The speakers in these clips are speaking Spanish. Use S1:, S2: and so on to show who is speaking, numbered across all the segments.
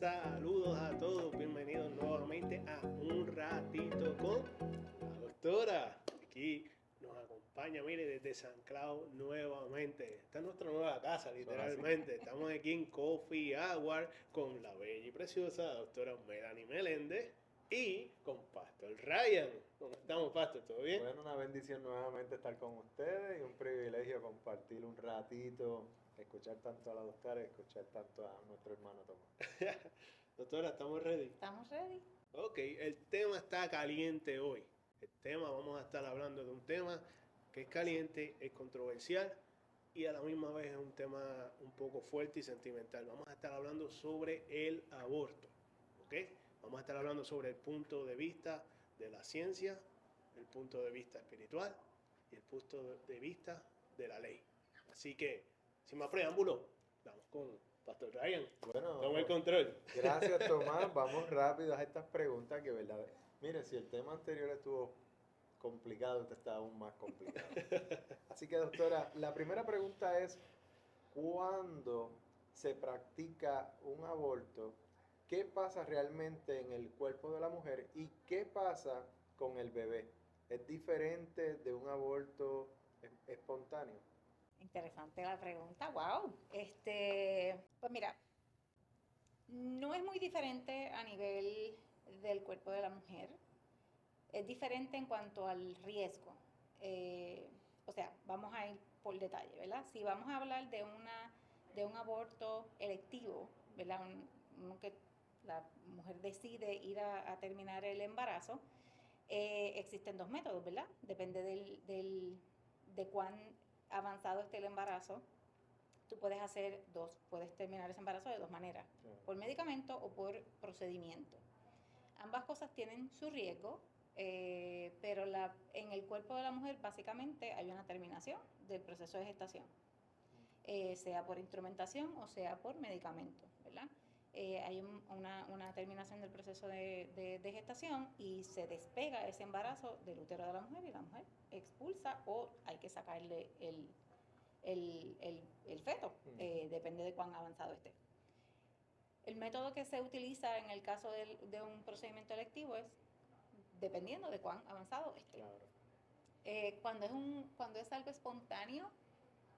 S1: Saludos a todos, bienvenidos nuevamente a Un Ratito con la doctora. Aquí nos acompaña, mire, desde San Cloud nuevamente. Esta es nuestra nueva casa, literalmente. Estamos aquí en Coffee Hour con la bella y preciosa doctora Melanie Meléndez y con Pastor Ryan. ¿Cómo estamos, Pastor? ¿Todo bien?
S2: Bueno, una bendición nuevamente estar con ustedes y un privilegio compartir un ratito, escuchar tanto a la doctora y escuchar tanto a nuestro hermano Tomás.
S1: Doctora, ¿estamos ready?
S3: ¿Estamos ready?
S1: Ok, el tema está caliente hoy. Vamos a estar hablando de un tema que es caliente, es controversial y a la misma vez es un tema un poco fuerte y sentimental. Vamos a estar hablando sobre el aborto, ¿ok? Vamos a estar hablando sobre el punto de vista de la ciencia, el punto de vista espiritual y el punto de vista de la ley. Así que, sin más preámbulo, vamos con Pastor Ryan.
S2: Bueno,
S1: toma el control.
S2: Gracias, Tomás. Vamos rápido a estas preguntas que, ¿verdad? Mire, si el tema anterior estuvo complicado, este está aún más complicado. Así que, doctora, la primera pregunta es, ¿cuándo se practica un aborto? ¿Qué pasa realmente en el cuerpo de la mujer y qué pasa con el bebé? ¿Es diferente de un aborto espontáneo?
S3: Interesante la pregunta, wow. Pues mira, no es muy diferente a nivel del cuerpo de la mujer. Es diferente en cuanto al riesgo. O sea, vamos a ir por detalle, ¿verdad? Si vamos a hablar de un aborto electivo, ¿verdad? Uno que la mujer decide ir a terminar el embarazo, existen dos métodos, ¿verdad? Depende de cuán avanzado esté el embarazo. Tú puedes terminar ese embarazo de dos maneras, por medicamento o por procedimiento. Ambas cosas tienen su riesgo, pero en el cuerpo de la mujer básicamente hay una terminación del proceso de gestación, sea por instrumentación o sea por medicamento, ¿verdad? Hay una terminación del proceso de gestación y se despega ese embarazo del útero de la mujer y la mujer expulsa o hay que sacarle el feto, depende de cuán avanzado esté. El método que se utiliza en el caso de un procedimiento electivo es dependiendo de cuán avanzado esté.
S2: Claro.
S3: Cuando es algo espontáneo,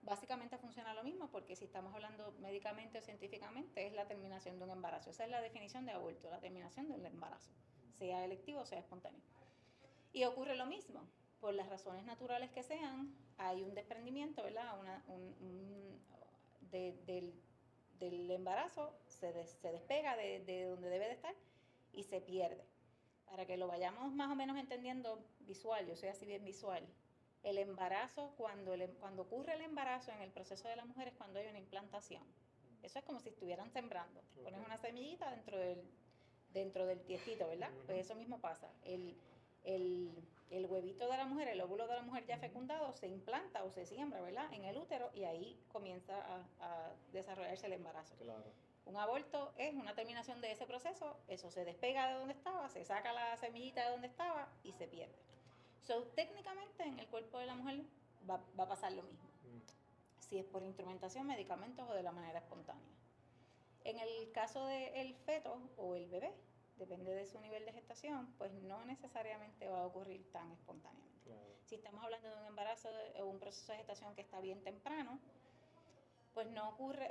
S3: básicamente funciona lo mismo, porque si estamos hablando médicamente o científicamente, es la terminación de un embarazo. Esa es la definición de aborto, la terminación del embarazo, sea electivo o sea espontáneo. Y ocurre lo mismo, por las razones naturales que sean, hay un desprendimiento, ¿verdad? Del embarazo, se despega de donde debe de estar y se pierde. Para que lo vayamos más o menos entendiendo visual, yo soy así bien visual. El embarazo, cuando ocurre el embarazo en el proceso de la mujer es cuando hay una implantación. Eso es como si estuvieran sembrando. Pones una semillita dentro del tiestito, ¿verdad? Pues eso mismo pasa. El huevito de la mujer, el óvulo de la mujer ya fecundado, se implanta o se siembra, ¿verdad? En el útero y ahí comienza a desarrollarse el embarazo.
S2: Claro.
S3: Un aborto es una terminación de ese proceso, eso se despega de donde estaba, se saca la semillita de donde estaba y se pierde. Técnicamente en el cuerpo de la mujer va a pasar lo mismo, si es por instrumentación, medicamentos o de la manera espontánea. En el caso del feto o el bebé, depende de su nivel de gestación, pues no necesariamente va a ocurrir tan espontáneamente.
S2: Claro.
S3: Si estamos hablando de un embarazo o un proceso de gestación que está bien temprano, pues no ocurre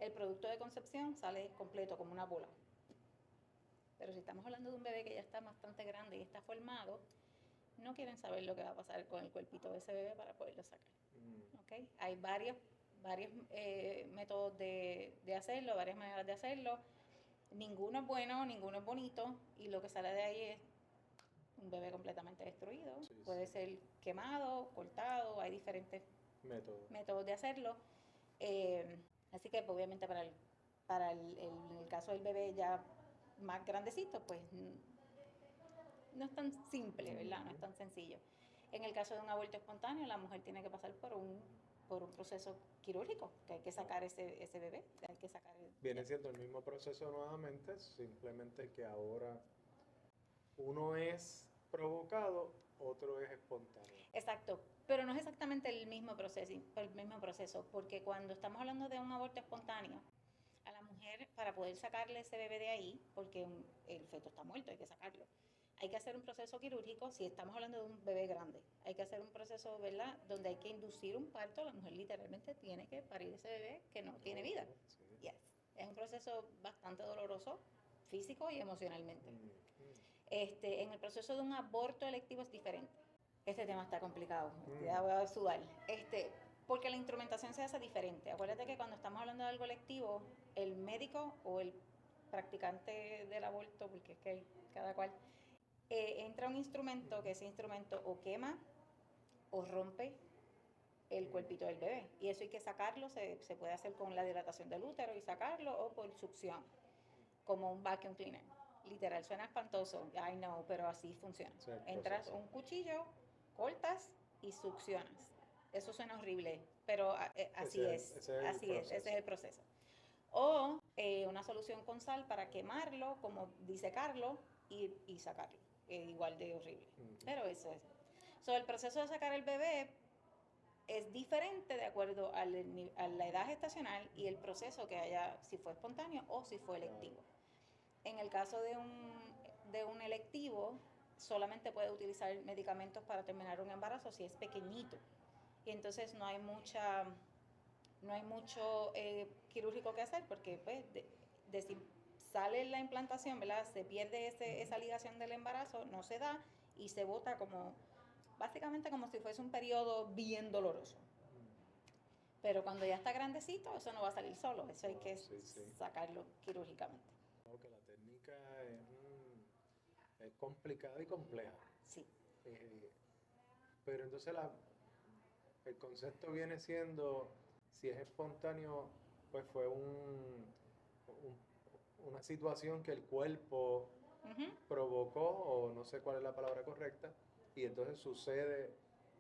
S3: el producto de concepción sale completo como una bola. Pero si estamos hablando de un bebé que ya está bastante grande y está formado, no quieren saber lo que va a pasar con el cuerpito de ese bebé para poderlo sacar. ¿Okay? Hay varios métodos de hacerlo, varias maneras de hacerlo. Ninguno es bueno, ninguno es bonito y lo que sale de ahí es un bebé completamente destruido.
S2: Sí,
S3: puede ser quemado, cortado, hay diferentes métodos de hacerlo. Así que pues, obviamente para el caso del bebé ya más grandecito, pues no es tan simple, ¿verdad? No es tan sencillo. En el caso de un aborto espontáneo, la mujer tiene que pasar por un proceso quirúrgico, que hay que sacar ese bebé, hay que sacar
S2: Viene siendo el mismo proceso nuevamente, simplemente que ahora uno es provocado, otro es espontáneo.
S3: Exacto, pero no es exactamente el mismo proceso, porque cuando estamos hablando de un aborto espontáneo, a la mujer poner, para poder sacarle ese bebé de ahí, porque el feto está muerto, hay que sacarlo. Hay que hacer un proceso quirúrgico, si estamos hablando de un bebé grande, hay que hacer un proceso, ¿verdad?, donde hay que inducir un parto, la mujer literalmente tiene que parir ese bebé que no tiene vida.
S2: Sí.
S3: Yes. Es un proceso bastante doloroso, físico y emocionalmente. En el proceso de un aborto electivo es diferente. Este tema está complicado, ya voy a sudar. Porque la instrumentación se hace diferente. Acuérdate que cuando estamos hablando de algo electivo, el médico o el practicante del aborto, porque es que hay cada cual, entra un instrumento que ese instrumento o quema o rompe el cuerpito del bebé. Y eso hay que sacarlo, se puede hacer con la dilatación del útero y sacarlo o por succión, como un vacuum cleaner. Literal, suena espantoso, I know, pero así funciona.
S2: Sí,
S3: Entras un cuchillo, cortas y succionas. Eso suena horrible, pero así es, ese es el proceso. O una solución con sal para quemarlo, como disecarlo y sacarlo. Igual de horrible. Pero eso es. El proceso de sacar el bebé es diferente de acuerdo a la edad gestacional y el proceso que haya, si fue espontáneo o si fue electivo. En el caso de un electivo, solamente puede utilizar medicamentos para terminar un embarazo si es pequeñito. Y entonces no hay mucho quirúrgico que hacer porque pues, si sale la implantación, ¿verdad?, se pierde esa ligación del embarazo, no se da y se bota básicamente como si fuese un periodo bien doloroso. Pero cuando ya está grandecito, eso no va a salir solo, eso hay que sacarlo quirúrgicamente.
S2: Que la técnica es complicada y compleja.
S3: Sí.
S2: Pero entonces el concepto viene siendo, si es espontáneo, pues fue una situación que el cuerpo provocó, o no sé cuál es la palabra correcta, y entonces sucede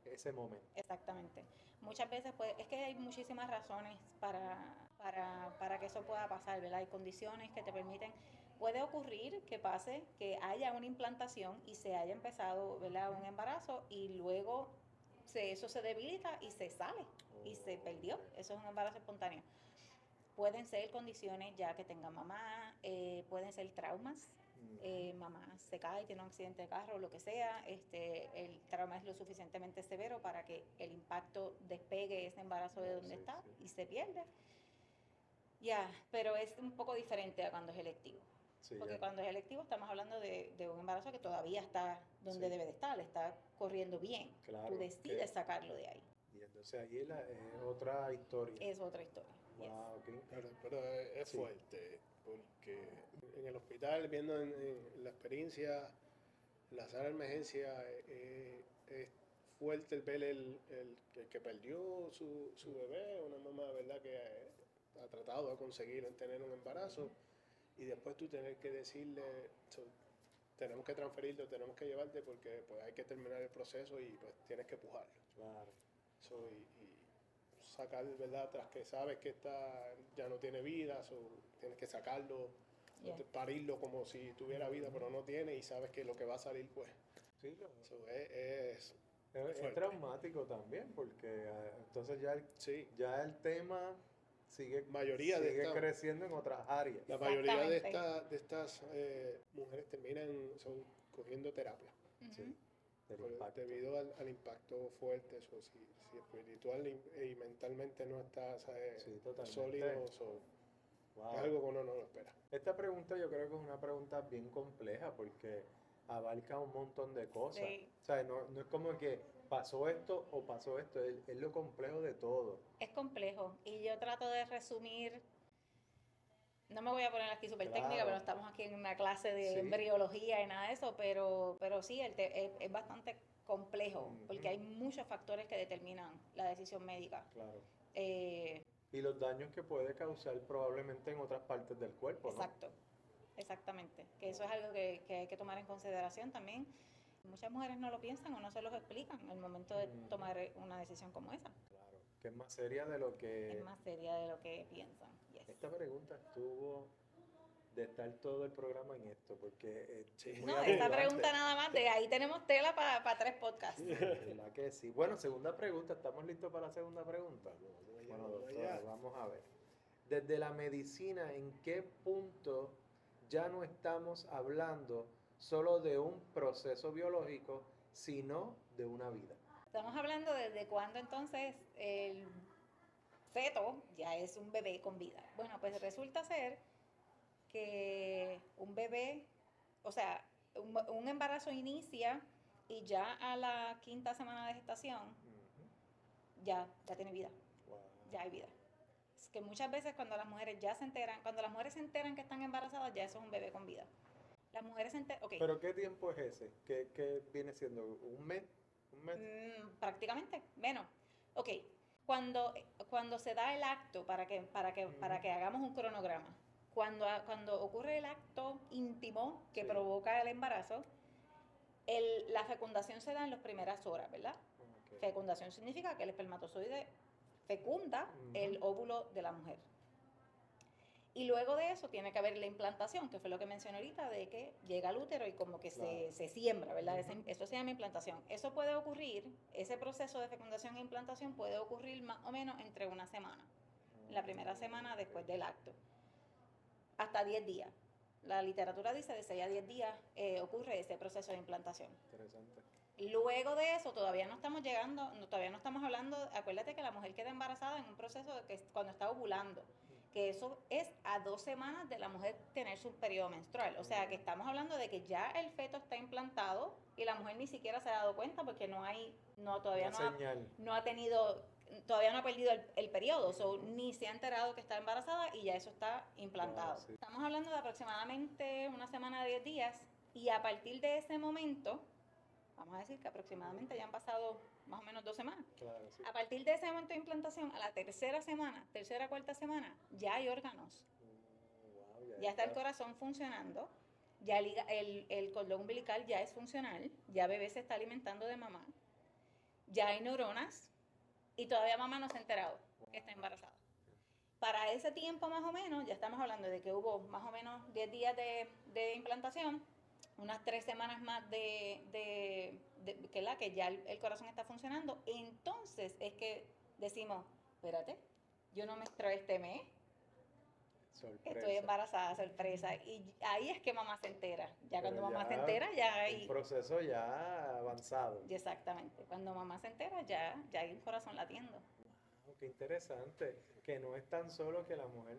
S2: ese momento.
S3: Exactamente. Muchas veces es que hay muchísimas razones para que eso pueda pasar, ¿verdad? Hay condiciones que te permiten. Puede ocurrir que pase que haya una implantación y se haya empezado, ¿verdad?, un embarazo y luego eso se debilita y se sale y se perdió. Eso es un embarazo espontáneo. Pueden ser condiciones ya que tenga mamá, pueden ser traumas. Mamá se cae, tiene un accidente de carro, lo que sea, el trauma es lo suficientemente severo para que el impacto despegue ese embarazo de donde está y se pierde. Pero es un poco diferente a cuando es electivo. Porque cuando es electivo estamos hablando de un embarazo que todavía está donde debe de estar, está corriendo bien.
S2: Claro,
S3: tú decides sacarlo de ahí.
S2: Y entonces ahí es otra historia.
S3: Es otra historia.
S2: Wow,
S3: Yes.
S1: Pero es fuerte, porque en el hospital, viendo en la experiencia, la sala de emergencia, es fuerte el ver el que perdió su bebé, una mamá, ¿verdad?, que ha tratado de conseguir tener un embarazo, y después tú tener que decirle, tenemos que transferirlo, tenemos que llevarte porque pues hay que terminar el proceso y pues tienes que pujarlo.
S2: Claro.
S1: Y sacar, ¿verdad?, tras que sabes que ya no tiene vida, tienes que sacarlo, parirlo como si tuviera vida, pero no tiene, y sabes que lo que va a salir, pues.
S2: Sí,
S1: es
S2: traumático también, porque entonces ya el tema sigue creciendo en otras áreas.
S1: La mayoría de estas mujeres terminan cogiendo terapia.
S2: Sí,
S1: debido al impacto fuerte, si espiritual y mentalmente no estás sólido, es algo que uno no lo espera.
S2: Esta pregunta yo creo que es una pregunta bien compleja porque abarca un montón de cosas.
S3: Sí.
S2: O sea, no es como que pasó esto o pasó esto, es lo complejo de todo.
S3: Es complejo y yo trato de resumir. No me voy a poner aquí súper técnica, pero no estamos aquí en una clase de embriología y nada de eso, pero sí, es bastante complejo, porque hay muchos factores que determinan la decisión médica.
S2: Claro. Y los daños que puede causar probablemente en otras partes del cuerpo, ¿no?
S3: Exacto, exactamente. Que eso es algo que hay que tomar en consideración también. Muchas mujeres no lo piensan o no se los explican al momento de tomar una decisión como esa.
S2: Claro, que es más seria de lo que...
S3: Es más seria de lo que piensan. Yes.
S2: Esta pregunta estuvo de estar todo el programa en esto, porque...
S3: No, esta pregunta nada más, de ahí tenemos tela para 3 podcasts.
S2: ¿Verdad que sí? Bueno, segunda pregunta, ¿estamos listos para la segunda pregunta? Bueno, doctora, vamos a ver. desde la medicina, ¿en qué punto ya no estamos hablando solo de un proceso biológico, sino de una vida?
S3: Estamos hablando desde cuándo entonces el feto ya es un bebé con vida. Bueno, pues resulta ser que un bebé, o sea, un embarazo inicia y ya a la 5ª semana de gestación ya tiene vida,
S2: Wow.
S3: ya hay vida. Es que muchas veces cuando las mujeres ya se enteran, cuando las mujeres se enteran que están embarazadas, ya eso es un bebé con vida. Las mujeres se enteran, ok,
S2: ¿Pero qué tiempo es ese? ¿Qué viene siendo? ¿Un mes? ¿Un mes?
S3: prácticamente menos. Ok, cuando se da el acto, para que hagamos un cronograma, cuando ocurre el acto íntimo que
S2: Sí.
S3: provoca el embarazo, la fecundación se da en las primeras horas, ¿verdad?
S2: Ok.
S3: Fecundación significa que el espermatozoide fecunda el óvulo de la mujer. Y luego de eso tiene que haber la implantación, que fue lo que mencioné ahorita, de que llega al útero y como que
S2: Claro.
S3: se siembra, ¿verdad?
S2: Ujú.
S3: Eso se llama implantación. Eso puede ocurrir, ese proceso de fecundación e implantación puede ocurrir más o menos entre una semana, la primera semana después del acto, hasta 10 días. La literatura dice de 6 a 10 días ocurre ese proceso de implantación.
S2: Interesante.
S3: Luego de eso todavía no estamos llegando, todavía no estamos hablando, acuérdate que la mujer queda embarazada en un proceso de que es cuando está ovulando, que eso es a 2 semanas de la mujer tener su periodo menstrual. O sea que estamos hablando de que ya el feto está implantado y la mujer ni siquiera se ha dado cuenta porque todavía no ha tenido, todavía no ha perdido el periodo, ni se ha enterado que está embarazada y ya eso está implantado.
S2: Wow, sí.
S3: Estamos hablando de aproximadamente una semana de 10 días y a partir de ese momento, vamos a decir que aproximadamente ya han pasado más o menos 2 semanas.
S2: Claro, sí.
S3: A partir de ese momento de implantación, a la tercera, cuarta semana, ya hay órganos.
S2: Wow,
S3: Ya está el corazón funcionando, ya el cordón umbilical ya es funcional, ya bebé se está alimentando de mamá, ya hay neuronas y todavía mamá no se ha enterado que está embarazada. Para ese tiempo más o menos, ya estamos hablando de que hubo más o menos 10 días de implantación, unas 3 semanas más que ya el corazón está funcionando. Entonces es que decimos, espérate, yo no menstrué este mes,
S2: Sorpresa.
S3: estoy embarazada, sorpresa. Y ahí es que mamá se entera. Ya
S2: Pero
S3: cuando mamá
S2: ya
S3: se entera, ya hay...
S2: un proceso ya avanzado.
S3: Exactamente. Cuando mamá se entera, ya hay un corazón latiendo.
S2: Wow, qué interesante. Que no es tan solo que la mujer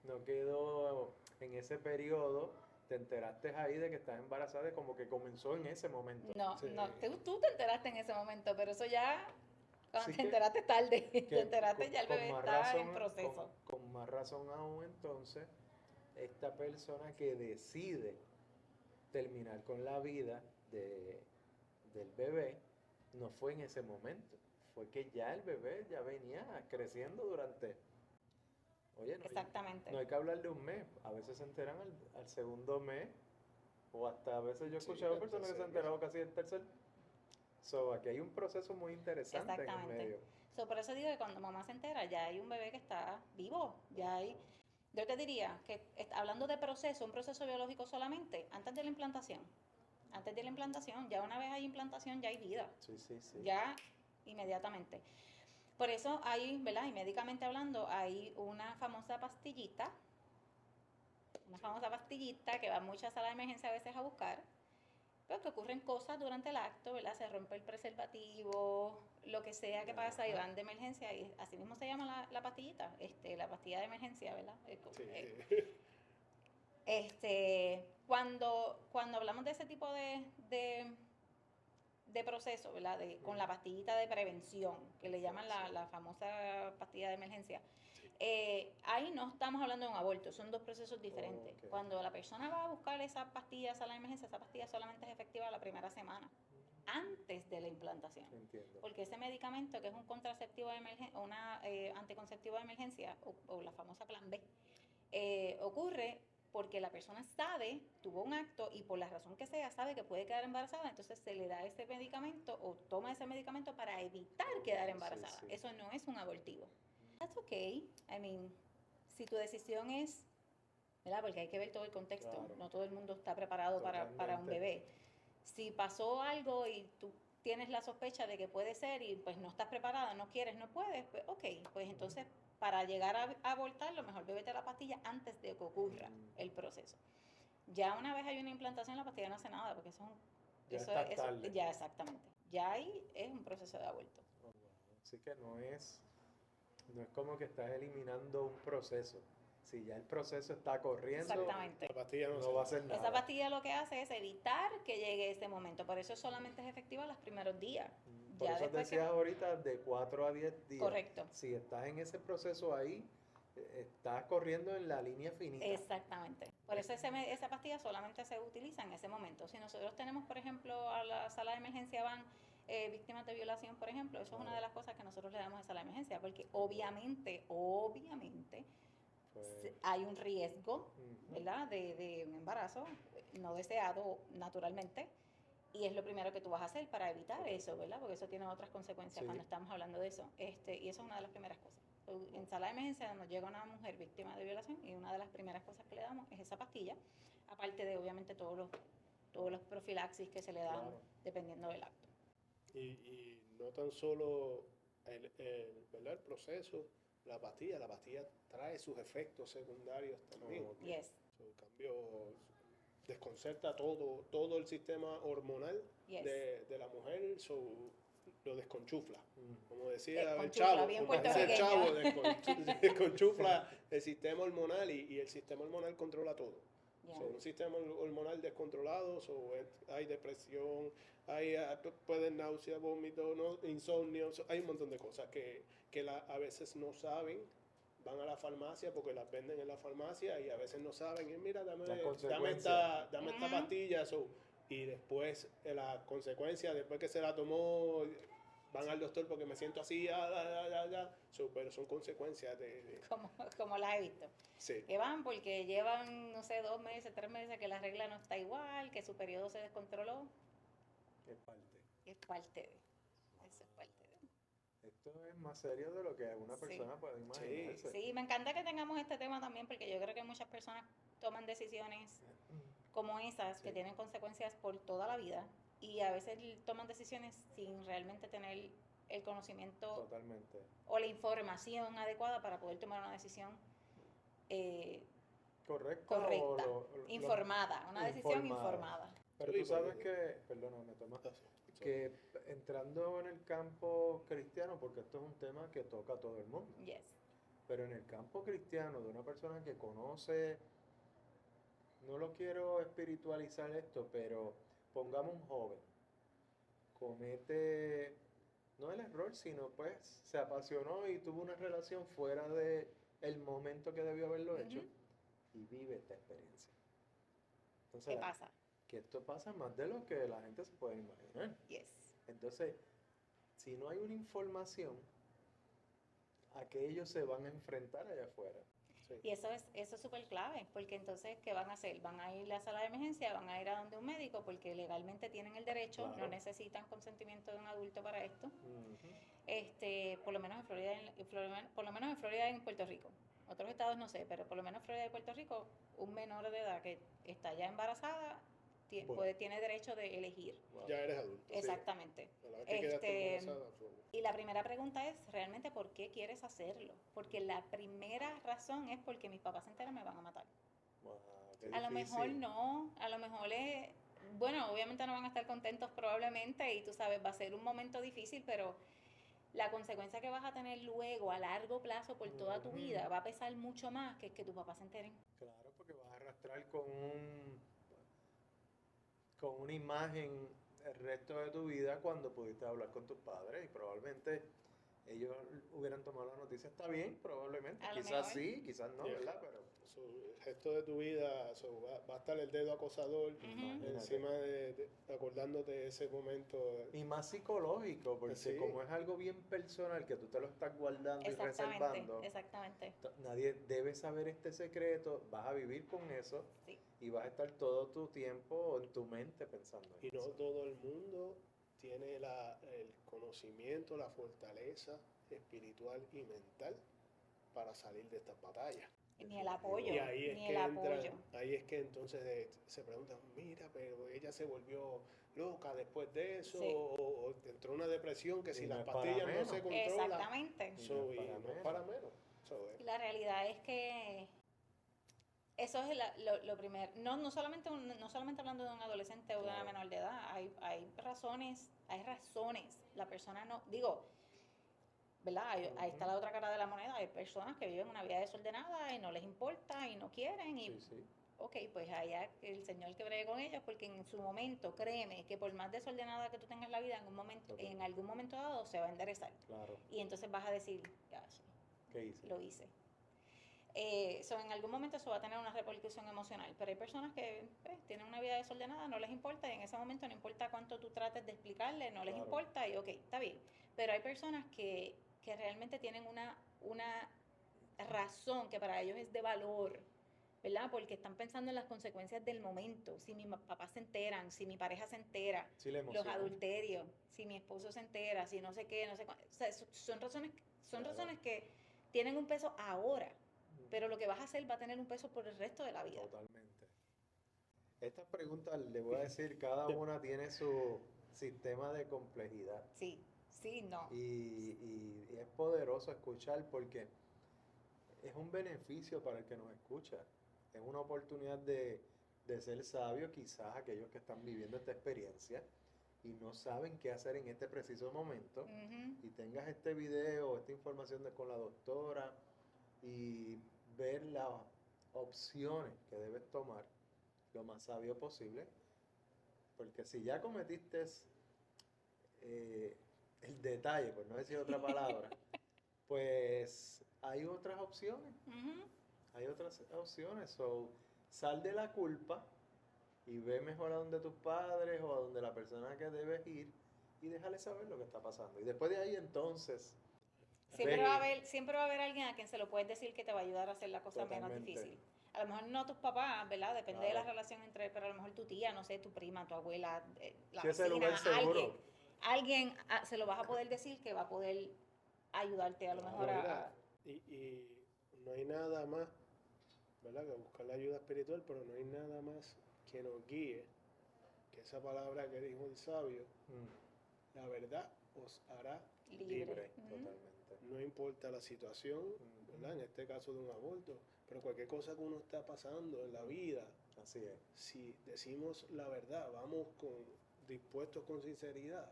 S2: no quedó en ese periodo, te enteraste ahí de que estás embarazada, y como que comenzó en ese momento.
S3: No,
S1: Sí.
S3: no, tú te enteraste en ese momento, pero eso ya, cuando
S2: Así
S3: te
S2: que-
S3: enteraste tarde,
S2: que
S3: te enteraste ya el
S2: con
S3: bebé
S2: más
S3: está
S2: razón,
S3: en proceso.
S2: con más razón aún entonces, esta persona que decide terminar con la vida del bebé, no fue en ese momento, fue que ya el bebé ya venía creciendo durante... Oye,
S3: Exactamente.
S2: no hay que hablar de un mes, a veces se enteran al segundo mes, o hasta a veces yo he
S1: Sí,
S2: escuchado
S1: al
S2: personas que se han
S1: tercer mes.
S2: enterado casi el tercer. So, aquí hay un proceso muy interesante en el
S3: Exactamente.
S2: medio.
S3: Por eso digo que cuando mamá se entera, ya hay un bebé que está vivo, ya hay... Yo te diría que hablando de proceso, un proceso biológico solamente, antes de la implantación. Antes de la implantación, ya una vez hay implantación, ya hay vida.
S2: Sí, sí, sí.
S3: Ya inmediatamente. Por eso hay, ¿verdad? Y médicamente hablando, hay una famosa pastillita que van muchas salas de emergencia a veces a buscar, pero que ocurren cosas durante el acto, ¿verdad? Se rompe el preservativo, lo que sea que pasa, y van de emergencia, y así mismo se llama la pastillita, la pastilla de emergencia, ¿verdad?
S1: Sí.
S3: Cuando hablamos de ese tipo de proceso, ¿verdad? Con la pastillita de prevención, que le llaman la famosa pastilla de emergencia. Ahí no estamos hablando de un aborto, son 2 procesos diferentes.
S2: Okay.
S3: Cuando la persona va a buscar esa pastilla a sala de emergencia, esa pastilla solamente es efectiva la primera semana, antes de la implantación.
S2: Entiendo.
S3: Porque ese medicamento, que es un contraceptivo de emergencia, anticonceptivo de emergencia, o la famosa plan B, ocurre porque la persona tuvo un acto y por la razón que sea, sabe que puede quedar embarazada, entonces se le da ese medicamento o toma ese medicamento para evitar quedar embarazada.
S2: Sí.
S3: Eso no es un abortivo. That's okay. I mean, si tu decisión es, ¿verdad? Porque hay que ver todo el contexto.
S2: Claro.
S3: No todo el mundo está preparado para un
S2: Totalmente.
S3: bebé. Si pasó algo y tú tienes la sospecha de que puede ser y pues no estás preparada, no quieres, no puedes, pues ok, pues entonces para llegar a abortar, lo mejor bébete la pastilla antes de que ocurra el proceso. Ya una vez hay una implantación, la pastilla no hace nada, porque
S2: Ya está tarde.
S3: ya exactamente. Ya ahí es un proceso de aborto.
S2: Oh, wow. Así que no es como que estás eliminando un proceso. Si ya el proceso está corriendo,
S3: Exactamente.
S1: La pastilla
S2: no va a hacer nada.
S3: Esa pastilla lo que hace es evitar que llegue ese momento. Por eso solamente es efectiva los primeros días.
S2: Por
S3: Ya
S2: eso
S3: después
S2: decías ahorita de 4 a 10 días.
S3: Correcto.
S2: Si estás en ese proceso ahí, estás corriendo en la línea finita.
S3: Exactamente. Por eso esa pastilla solamente se utiliza en ese momento. Si nosotros tenemos, por ejemplo, a la sala de emergencia van víctimas de violación, por ejemplo, eso es una de las cosas que nosotros le damos a sala de emergencia, porque obviamente, hay un riesgo, ¿verdad?, de un embarazo no deseado naturalmente, y es lo primero que tú vas a hacer para evitar eso, ¿verdad?, porque eso tiene otras consecuencias cuando estamos hablando de eso, y eso es una de las primeras cosas. En sala de emergencia nos llega una mujer víctima de violación y una de las primeras cosas que le damos es esa pastilla, aparte de obviamente todos los profilaxis que se le dan dependiendo del acto.
S1: Y no tan solo ¿verdad?, el proceso, la pastilla trae sus efectos secundarios también.
S3: Yes.
S1: En cambio, desconcerta todo el sistema hormonal de la mujer, lo desconchufla. Como decía el chavo, desconchufla el sistema hormonal y el sistema hormonal controla todo. Un sistema hormonal descontrolado, hay depresión, pueden náusea, vómito, insomnio, hay un montón de cosas que a veces no saben, van a la farmacia porque las venden en la farmacia y a veces no saben, mira, dame esta pastilla, y después la consecuencia, después que se la tomó, van al doctor porque me siento así, pero son consecuencias de
S3: como las he visto.
S1: Sí.
S3: Que van porque llevan, no sé, 2 meses, 3 meses, que la regla no está igual, que su periodo se descontroló.
S2: Es parte.
S3: Eso es parte de.
S2: Esto es más serio de lo que alguna persona puede imaginarse.
S3: Sí, me encanta que tengamos este tema también porque yo creo que muchas personas toman decisiones como esas que tienen consecuencias por toda la vida y a veces toman decisiones sin realmente tener el conocimiento o la información adecuada para poder tomar una decisión correcta, informada, una decisión informada.
S2: Pero tú sabes que, perdóname, Tomás, que entrando en el campo cristiano, porque esto es un tema que toca a todo el mundo, pero en el campo cristiano de una persona que conoce, no lo quiero espiritualizar esto, pero pongamos un joven, comete, no el error, sino pues se apasionó y tuvo una relación fuera de el momento que debió haberlo hecho y vive esta experiencia. Entonces,
S3: ¿qué pasa?
S2: Que esto pasa más de lo que la gente se puede imaginar. Entonces, si no hay una información, ¿a qué ellos se van a enfrentar allá afuera?
S3: Y eso es súper clave, porque entonces, ¿qué van a hacer? Van a ir a la sala de emergencia, van a ir a donde un médico, porque legalmente tienen el derecho, no necesitan consentimiento de un adulto para esto. Por lo menos en Florida, en Puerto Rico. Otros estados no sé, pero por lo menos en Florida y Puerto Rico, un menor de edad que está ya embarazada tiene derecho de elegir.
S1: Ya eres adulto.
S3: Exactamente. Y la primera pregunta es, ¿realmente por qué quieres hacerlo? Porque la primera razón es porque mis papás se enteran me van a matar. A lo mejor no, a lo mejor bueno, obviamente no van a estar contentos probablemente y tú sabes, va a ser un momento difícil, pero la consecuencia que vas a tener luego a largo plazo por toda tu vida va a pesar mucho más que tus papás se enteren.
S2: Claro, porque vas a arrastrar con una imagen el resto de tu vida cuando pudiste hablar con tus padres y probablemente ellos hubieran tomado la noticia. Está bien, probablemente. Quizás sí, quizás no, ¿verdad? Pero
S1: el resto de tu vida va a estar el dedo acosador encima acordándote de ese momento.
S2: Y más psicológico, porque como es algo bien personal que tú te lo estás guardando y reservando.
S3: Exactamente.
S2: Nadie debe saber este secreto, vas a vivir con eso y vas a estar todo tu tiempo en tu mente pensando en eso.
S1: Y no todo el mundo tiene el conocimiento, la fortaleza espiritual y mental para salir de estas batallas.
S3: Ni el apoyo,
S1: Y ahí es
S3: ni
S1: que
S3: el
S1: entra,
S3: apoyo.
S1: ahí es que entonces se preguntan, mira, pero ella se volvió loca después de eso,
S3: Sí.
S1: o entró en una depresión que
S2: Y
S1: si
S2: no
S1: las
S2: es para
S1: pastillas no
S2: menos.
S1: se controlan,
S3: Exactamente.
S2: Y no es
S1: y
S2: para
S1: no es
S2: menos.
S1: para menos.
S3: Y la realidad es que eso es lo primero. No solamente hablando de un adolescente o de una
S2: Claro.
S3: menor de edad, hay razones, La persona no, digo, ¿verdad? Ahí está la otra cara de la moneda. Hay personas que viven una vida desordenada y no les importa y no quieren y
S2: Sí, sí.
S3: ok, pues allá el Señor que bregue con ellos, porque en su momento, créeme, que por más desordenada que tú tengas la vida, en algún momento dado se va a enderezar.
S2: Claro.
S3: Y entonces vas a decir, ya,
S2: ¿Qué hice?
S3: lo hice. En algún momento eso va a tener una repercusión emocional, pero hay personas que tienen una vida desordenada, no les importa, y en ese momento no importa cuánto tú trates de explicarle, no les
S2: Claro.
S3: importa, y ok, está bien. Pero hay personas que realmente tienen una razón que para ellos es de valor, ¿verdad? Porque están pensando en las consecuencias del momento. Si mi papá se enteran, si mi pareja se entera,
S2: Sí, la
S3: los
S2: emoción.
S3: adulterios, si mi esposo se entera, si no sé qué, no sé cuánto. O sea, son
S2: Claro.
S3: razones que tienen un peso ahora, pero lo que vas a hacer va a tener un peso por el resto de la vida.
S2: Totalmente. Estas preguntas, le voy a decir, cada una tiene su sistema de complejidad.
S3: Sí, no.
S2: Y es poderoso escuchar porque es un beneficio para el que nos escucha. Es una oportunidad de ser sabio, quizás aquellos que están viviendo esta experiencia y no saben qué hacer en este preciso momento.
S3: Ujú.
S2: Y tengas este video, esta información con la doctora y ver las opciones que debes tomar lo más sabio posible. Porque si ya cometiste el detalle, por no decir otra palabra, pues hay otras opciones.
S3: Ujú.
S2: Hay otras opciones. So, sal de la culpa y ve mejor a donde tus padres o a donde la persona que debes ir y déjale saber lo que está pasando. Y después de ahí entonces...
S3: Siempre
S2: ve-
S3: va a haber alguien a quien se lo puedes decir que te va a ayudar a hacer la cosa menos
S2: Totalmente.
S3: difícil. A lo mejor no tus papás, ¿verdad? Depende de la
S2: Claro.
S3: relación entre, pero a lo mejor tu tía, no sé, tu prima, tu abuela, la
S2: Sí, ese
S3: vecina,
S2: lugar seguro.
S3: alguien se lo vas a poder decir que va a poder ayudarte a lo
S2: Claro.
S3: mejor
S1: No, mira, y no hay nada más, ¿verdad? Que buscar la ayuda espiritual, pero no hay nada más que nos guíe que esa palabra que dijo el sabio, la verdad os hará
S3: libre.
S2: Libre,
S3: Ujú.
S2: totalmente.
S1: no importa la situación, ¿verdad? En este caso de un aborto, pero cualquier cosa que uno está pasando en la vida,
S2: Así es.
S1: si decimos la verdad, vamos dispuestos con sinceridad,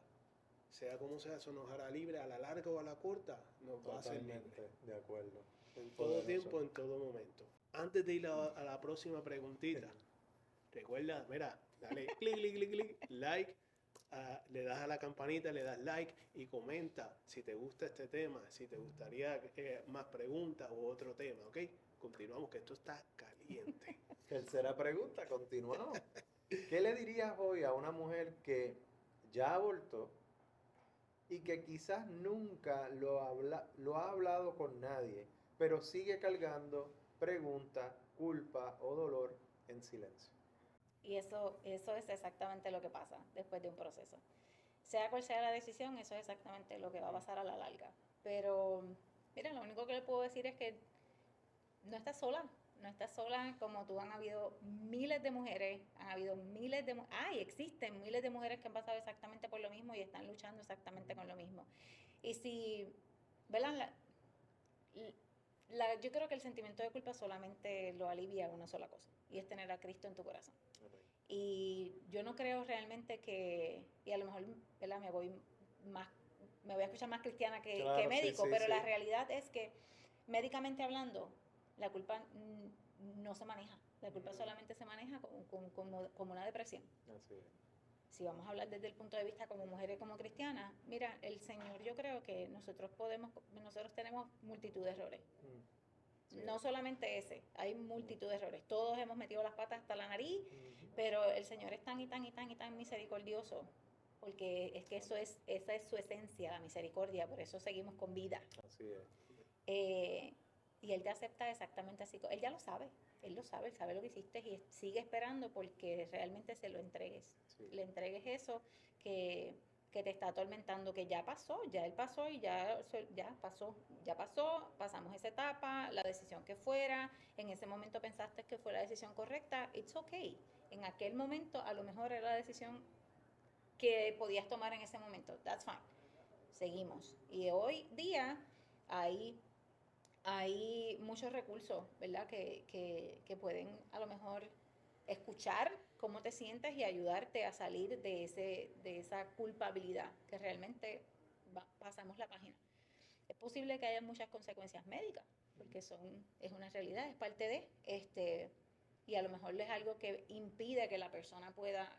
S1: sea como sea, eso nos hará libre a la larga o a la corta, nos va a hacer libre.
S2: Totalmente de acuerdo.
S1: En todo
S2: Poderoso.
S1: tiempo, en todo momento. Antes de ir a la próxima preguntita, recuerda, mira, dale clic, clic, clic, clic, like, le das a la campanita, le das like y comenta si te gusta este tema, si te gustaría más preguntas u otro tema, ¿ok? Continuamos, que esto está caliente.
S2: Tercera pregunta, continuamos. ¿Qué le dirías hoy a una mujer que ya abortó y que quizás nunca lo ha hablado con nadie, pero sigue cargando preguntas, culpa o dolor en silencio?
S3: Y eso es exactamente lo que pasa después de un proceso. Sea cual sea la decisión, eso es exactamente lo que va a pasar a la larga. Pero, mira, lo único que le puedo decir es que no estás sola. No estás sola como tú. Han habido miles de mujeres, existen miles de mujeres que han pasado exactamente por lo mismo y están luchando exactamente con lo mismo. Y si, ¿verdad? Yo creo que el sentimiento de culpa solamente lo alivia una sola cosa, y es tener a Cristo en tu corazón. Y yo no creo realmente y a lo mejor, ¿verdad? Me voy a escuchar más cristiana que médico, pero la realidad es que médicamente hablando, la culpa no se maneja. La culpa solamente se maneja como una depresión.
S2: Así es.
S3: Si vamos a hablar desde el punto de vista como mujeres, como cristianas, mira, el Señor, yo creo que nosotros tenemos multitud de errores.
S2: Sí.
S3: No solamente ese, hay multitud de errores. Todos hemos metido las patas hasta la nariz, pero el Señor es tan y tan y tan y tan misericordioso, porque es que esa es su esencia, la misericordia, por eso seguimos con vida.
S2: Así es.
S3: Y Él te acepta exactamente así. Él ya lo sabe, Él sabe lo que hiciste y sigue esperando porque realmente se lo entregues.
S2: Sí.
S3: Le entregues eso que que te está atormentando, que ya pasó, ya él pasó y ya pasó, pasamos esa etapa, la decisión que fuera, en ese momento pensaste que fue la decisión correcta, it's okay. En aquel momento a lo mejor era la decisión que podías tomar en ese momento, that's fine. Seguimos. Y hoy día hay muchos recursos, ¿verdad? Que pueden a lo mejor escuchar cómo te sientes y ayudarte a salir de esa culpabilidad que realmente pasamos la página. Es posible que haya muchas consecuencias médicas, porque es una realidad, es parte de, y a lo mejor es algo que impide que la persona pueda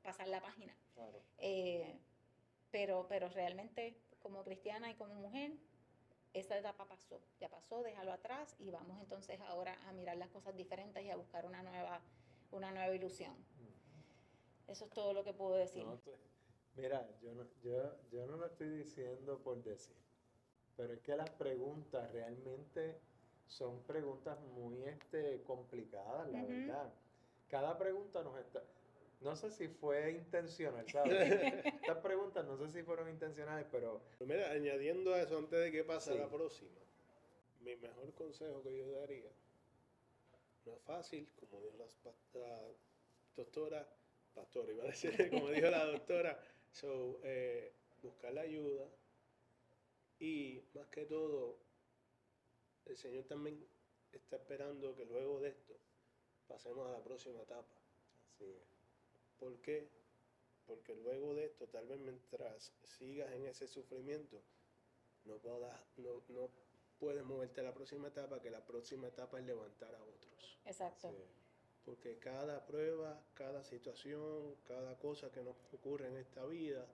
S3: pasar la página.
S2: Claro.
S3: Pero realmente como cristiana y como mujer, esa etapa ya pasó, déjalo atrás y vamos entonces ahora a mirar las cosas diferentes y a buscar una nueva ilusión. Eso es todo lo que puedo decir.
S2: No, mira, yo no lo estoy diciendo por decir, pero es que las preguntas realmente son preguntas muy complicadas, la verdad. Cada pregunta nos está... No sé si fue intencional, ¿sabes? Estas preguntas no sé si fueron intencionales, pero...
S1: Mira, añadiendo a eso, antes de que pase
S2: Sí.
S1: la próxima, mi mejor consejo que yo daría, no es fácil, como dijo la doctora, pastora, iba a decir, como dijo la doctora, buscar la ayuda y más que todo, el Señor también está esperando que luego de esto pasemos a la próxima etapa.
S2: Así es.
S1: ¿Por qué? Porque luego de esto, tal vez mientras sigas en ese sufrimiento, no puedes moverte a la próxima etapa, que la próxima etapa es levantar a otros.
S3: Exacto.
S2: Sí.
S1: Porque cada prueba, cada situación, cada cosa que nos ocurre en esta vida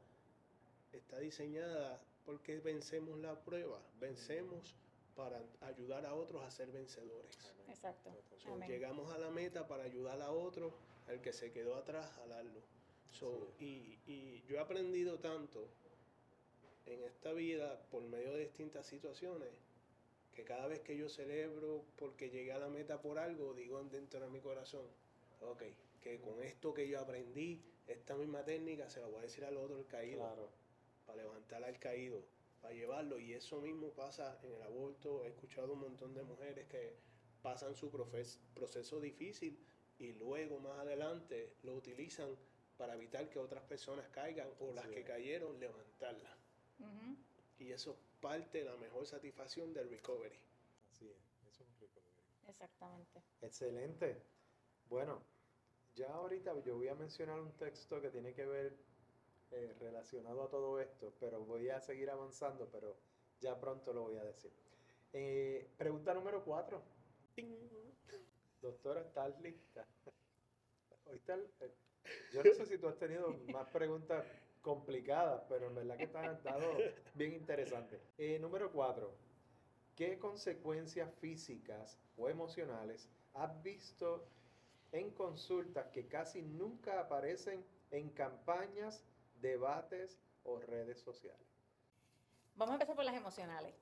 S1: está diseñada porque vencemos la prueba, vencemos para ayudar a otros a ser vencedores.
S3: Exacto.
S1: So,
S3: Amén.
S1: llegamos a la meta para ayudar a otro, al que se quedó atrás, jalarlo. Y yo he aprendido tanto en esta vida por medio de distintas situaciones que cada vez que yo celebro porque llegué a la meta por algo, digo dentro de mi corazón, ok, que con esto que yo aprendí, esta misma técnica se la voy a decir al otro, el caído,
S2: Claro.
S1: para levantar al caído, para llevarlo. Y eso mismo pasa en el aborto. He escuchado un montón de mujeres que pasan su proceso difícil y luego más adelante lo utilizan para evitar que otras personas caigan o las que cayeron, levantarlas.
S3: Ujú.
S1: Y eso es parte de la mejor satisfacción del recovery.
S2: Así es. Eso es un recovery.
S3: Exactamente.
S2: Excelente. Bueno, ya ahorita yo voy a mencionar un texto que tiene que ver relacionado a todo esto, pero voy a seguir avanzando, pero ya pronto lo voy a decir. Pregunta número 4. Doctora, ¿estás lista? Yo no sé si tú has tenido más preguntas complicadas, pero en verdad que te has dado bien interesante. Número 4. ¿Qué consecuencias físicas o emocionales has visto en consultas que casi nunca aparecen en campañas, debates o redes sociales?
S3: Vamos a empezar por las emocionales.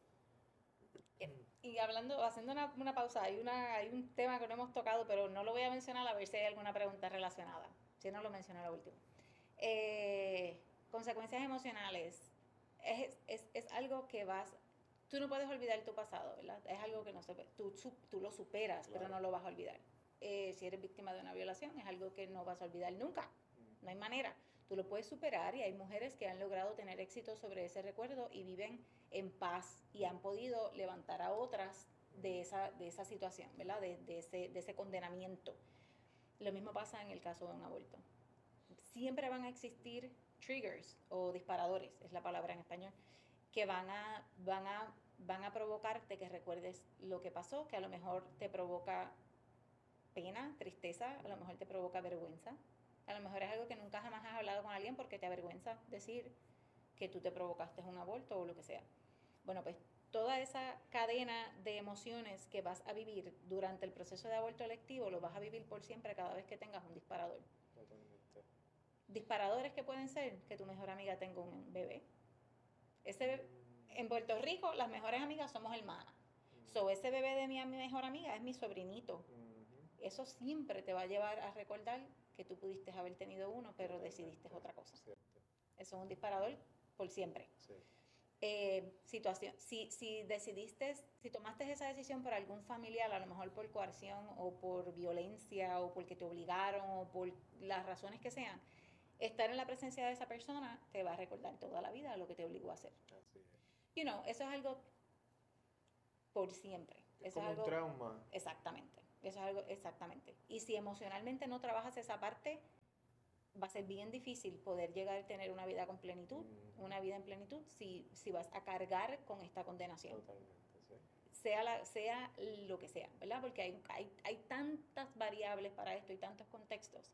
S3: Y haciendo una pausa, hay un tema que no hemos tocado, pero no lo voy a mencionar a ver si hay alguna pregunta relacionada. Si no, lo menciono lo último. Consecuencias emocionales. Es algo que tú no puedes olvidar tu pasado, ¿verdad? Es algo que tú lo superas,
S2: Claro.
S3: pero no lo vas a olvidar. Si eres víctima de una violación, es algo que no vas a olvidar nunca. No hay manera. Tú lo puedes superar y hay mujeres que han logrado tener éxito sobre ese recuerdo y viven en paz y han podido levantar a otras de esa situación, ¿verdad? De ese condenamiento. Lo mismo pasa en el caso de un aborto. Siempre van a existir triggers o disparadores, es la palabra en español, que van a provocarte que recuerdes lo que pasó, que a lo mejor te provoca pena, tristeza, a lo mejor te provoca vergüenza. A lo mejor es algo que nunca jamás has hablado con alguien porque te avergüenza decir que tú te provocaste un aborto o lo que sea. Bueno, pues toda esa cadena de emociones que vas a vivir durante el proceso de aborto electivo lo vas a vivir por siempre cada vez que tengas un disparador.
S2: Totalmente.
S3: Disparadores que pueden ser que tu mejor amiga tenga un bebé. En Puerto Rico las mejores amigas somos hermanas. So, ese bebé de mi mejor amiga es mi sobrinito. Eso siempre te va a llevar a recordar que tú pudiste haber tenido uno, pero decidiste otra cosa.
S2: Cierto.
S3: Eso es un disparador por siempre.
S2: Sí.
S3: Si tomaste esa decisión por algún familiar, a lo mejor por coerción o por violencia o porque te obligaron o por las razones que sean, estar en la presencia de esa persona te va a recordar toda la vida lo que te obligó a hacer.
S2: Así es.
S3: Eso es algo por siempre.
S2: Es
S3: Eso
S2: como
S3: es algo,
S2: un trauma.
S3: exactamente. Eso es algo, exactamente. Y si emocionalmente no trabajas esa parte, va a ser bien difícil poder llegar a tener una vida con plenitud, una vida en plenitud, si vas a cargar con esta condenación.
S2: Totalmente, sí.
S3: Sea lo que sea, ¿verdad? Porque hay tantas variables para esto y tantos contextos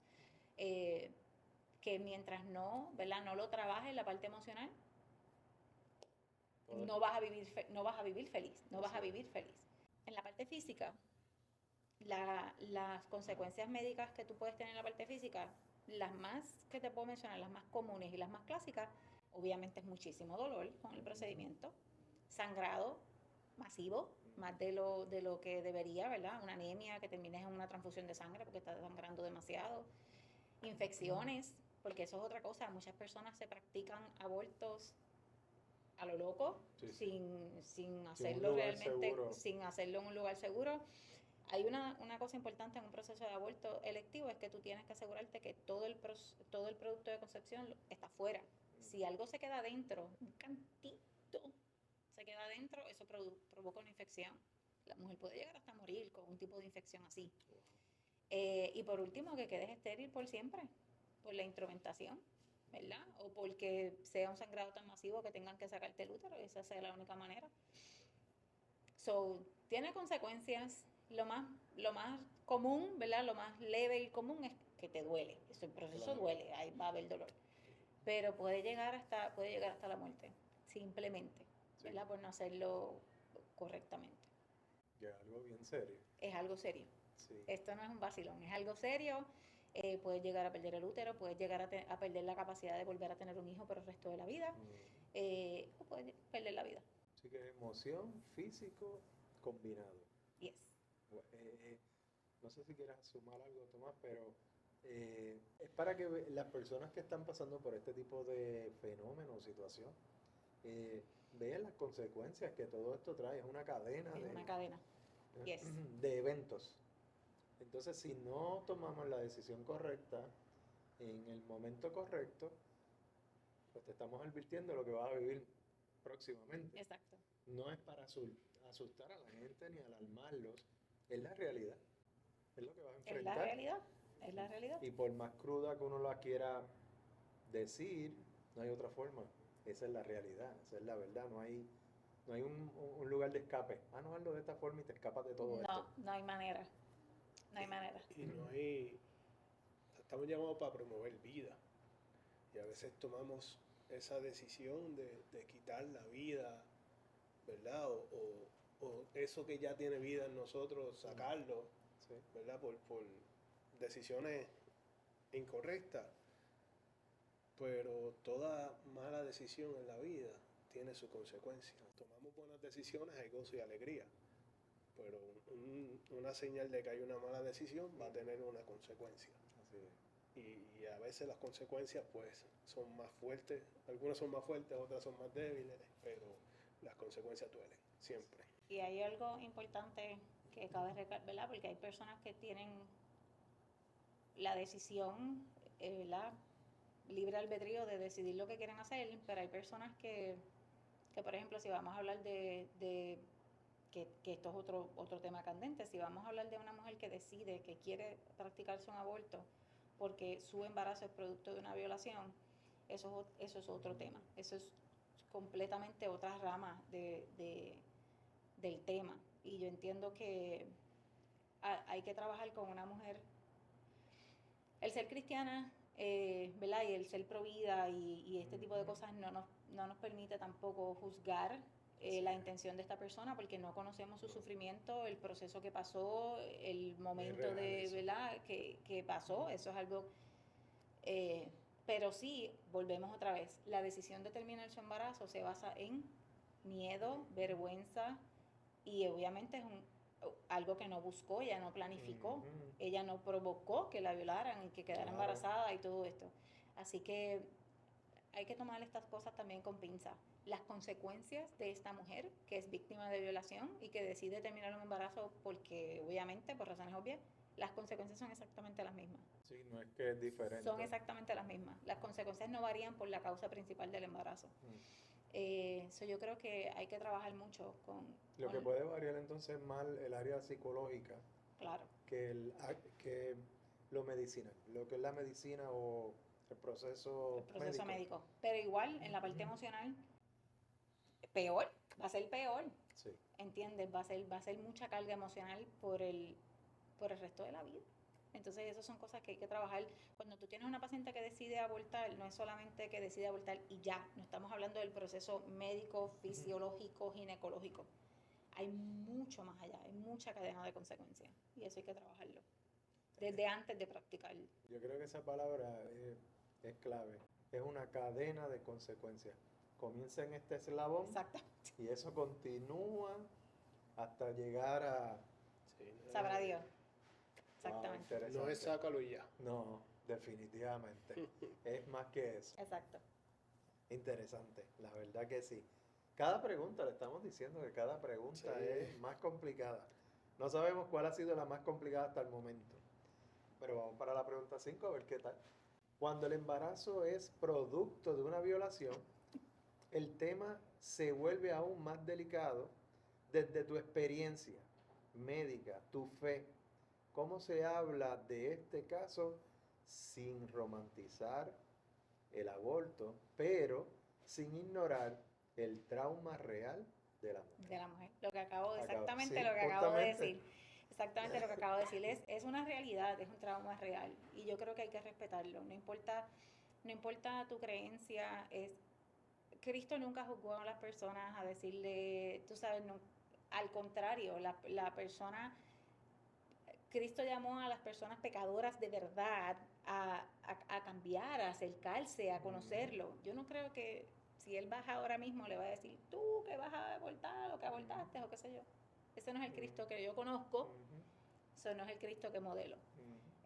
S3: que mientras ¿verdad? No lo trabajes la parte emocional, no vas a vivir feliz, no vas a vivir feliz. En la parte física, las consecuencias médicas que tú puedes tener en la parte física, las más que te puedo mencionar, las más comunes y las más clásicas, obviamente es muchísimo dolor con el procedimiento, sangrado masivo, más de lo que debería, ¿verdad? Una anemia, que termines en una transfusión de sangre porque estás sangrando demasiado, infecciones, porque eso es otra cosa, muchas personas se practican abortos a lo loco, sin hacerlo realmente,
S2: seguro.
S3: sin hacerlo en un lugar seguro. Hay una cosa importante en un proceso de aborto electivo, es que tú tienes que asegurarte que todo el producto de concepción está fuera. Si algo se queda dentro, un cantito se queda dentro, eso provoca una infección. La mujer puede llegar hasta morir con un tipo de infección así. Y por último, que quedes estéril por siempre, por la instrumentación, ¿verdad? O porque sea un sangrado tan masivo que tengan que sacarte el útero, esa sea la única manera. Tiene consecuencias. Lo más común, ¿verdad? Lo más leve y común es que te duele. El proceso duele, ahí va a haber dolor. Pero puede llegar hasta la muerte, simplemente, ¿verdad? Por no hacerlo correctamente.
S2: Que es algo bien serio.
S3: Es algo serio.
S2: Sí.
S3: Esto no es un vacilón, es algo serio. Puedes llegar a perder el útero, puedes llegar a perder la capacidad de volver a tener un hijo por el resto de la vida, o puedes perder la vida.
S2: Así que emoción, físico, combinado.
S3: Yes.
S2: No sé si quieras sumar algo, Tomás, pero es para que las personas que están pasando por este tipo de fenómeno o situación vean las consecuencias que todo esto trae. Es una cadena
S3: Yes.
S2: de eventos. Entonces, si no tomamos la decisión correcta en el momento correcto, pues te estamos advirtiendo lo que vas a vivir próximamente.
S3: Exacto.
S2: No es para asustar a la gente ni alarmarlos, es la realidad, es lo que vas a enfrentar.
S3: Es la realidad.
S2: Y por más cruda que uno la quiera decir, no hay otra forma. Esa es la realidad, esa es la verdad, no hay un lugar de escape. No, hazlo de esta forma y te escapas de todo esto.
S3: No hay manera.
S1: Y estamos llamados para promover vida. Y a veces tomamos esa decisión de quitar la vida, ¿verdad? O eso que ya tiene vida en nosotros, sacarlo,
S2: Sí.
S1: ¿verdad? Por decisiones incorrectas. Pero toda mala decisión en la vida tiene su consecuencia. Tomamos buenas decisiones, hay gozo y alegría. Pero una señal de que hay una mala decisión va a tener una consecuencia.
S2: Así es.
S1: Y a veces las consecuencias pues son más fuertes, algunas son más fuertes, otras son más débiles, pero las consecuencias duelen, siempre.
S3: Y hay algo importante que cabe recalcar, ¿verdad? Porque hay personas que tienen la decisión, ¿verdad? Libre albedrío de decidir lo que quieren hacer, pero hay personas que por ejemplo, si vamos a hablar de que esto es otro tema candente, si vamos a hablar de una mujer que decide que quiere practicarse un aborto porque su embarazo es producto de una violación, eso es otro tema, eso es completamente otra rama del tema. Y yo entiendo que hay que trabajar con una mujer. El ser cristiana, ¿verdad? Y el ser pro vida y este tipo de cosas no nos permite tampoco juzgar la intención de esta persona porque no conocemos su sufrimiento, el proceso que pasó, el momento ¿verdad? Que pasó. Eso es algo... pero sí, volvemos otra vez. La decisión de terminar su embarazo se basa en miedo, vergüenza y obviamente es algo que no buscó, ella no planificó, ella no provocó que la violaran y que quedara embarazada y todo esto. Así que hay que tomar estas cosas también con pinza. Las consecuencias de esta mujer que es víctima de violación y que decide terminar un embarazo porque, obviamente, por razones obvias, las consecuencias son exactamente las mismas.
S2: Sí, no es que es diferente.
S3: Son exactamente las mismas. Las consecuencias no varían por la causa principal del embarazo. Yo creo que hay que trabajar mucho con...
S2: Lo que puede variar entonces más el área psicológica
S3: Claro.
S2: que lo medicinal, lo que es la medicina o el proceso
S3: médico. Pero igual, en la parte emocional, peor, va a ser peor.
S2: Sí.
S3: ¿Entiendes? Va a ser mucha carga emocional por el resto de la vida. Entonces, esas son cosas que hay que trabajar. Cuando tú tienes una paciente que decide abortar, no es solamente que decide abortar y ya. No estamos hablando del proceso médico, fisiológico, ginecológico. Hay mucho más allá, hay mucha cadena de consecuencias. Y eso hay que trabajarlo. Desde antes de practicar.
S2: Yo creo que esa palabra es clave. Es una cadena de consecuencias. Comienza en este eslabón.
S3: Exactamente.
S2: Y eso continúa hasta llegar a...
S1: Sí,
S3: Sabrá Dios.
S2: Wow,
S3: Exactamente.
S1: no es sácalo y ya.
S2: No, definitivamente. Es más que eso.
S3: Exacto.
S2: Interesante, la verdad que sí. Cada pregunta, le estamos diciendo que cada pregunta
S1: Sí.
S2: es más complicada. No sabemos cuál ha sido la más complicada hasta el momento. Pero vamos para la pregunta 5 a ver qué tal. Cuando el embarazo es producto de una violación, el tema se vuelve aún más delicado desde tu experiencia médica, tu fe. ¿Cómo se habla de este caso sin romantizar el aborto, pero sin ignorar el trauma real de la mujer?
S3: De la mujer. Lo que acabo de
S2: justamente.
S3: decir. Exactamente lo que acabo de decir. Es una realidad, es un trauma real. Y yo creo que hay que respetarlo. No importa tu creencia. Cristo nunca juzgó a las personas a decirle, tú sabes, no, al contrario, la persona... Cristo llamó a las personas pecadoras de verdad a cambiar, a acercarse, a conocerlo. Yo no creo que si él baja ahora mismo le va a decir, tú que vas a abortar o que abortaste o qué sé yo. Ese no es el Cristo que yo conozco, eso no es el Cristo que modelo.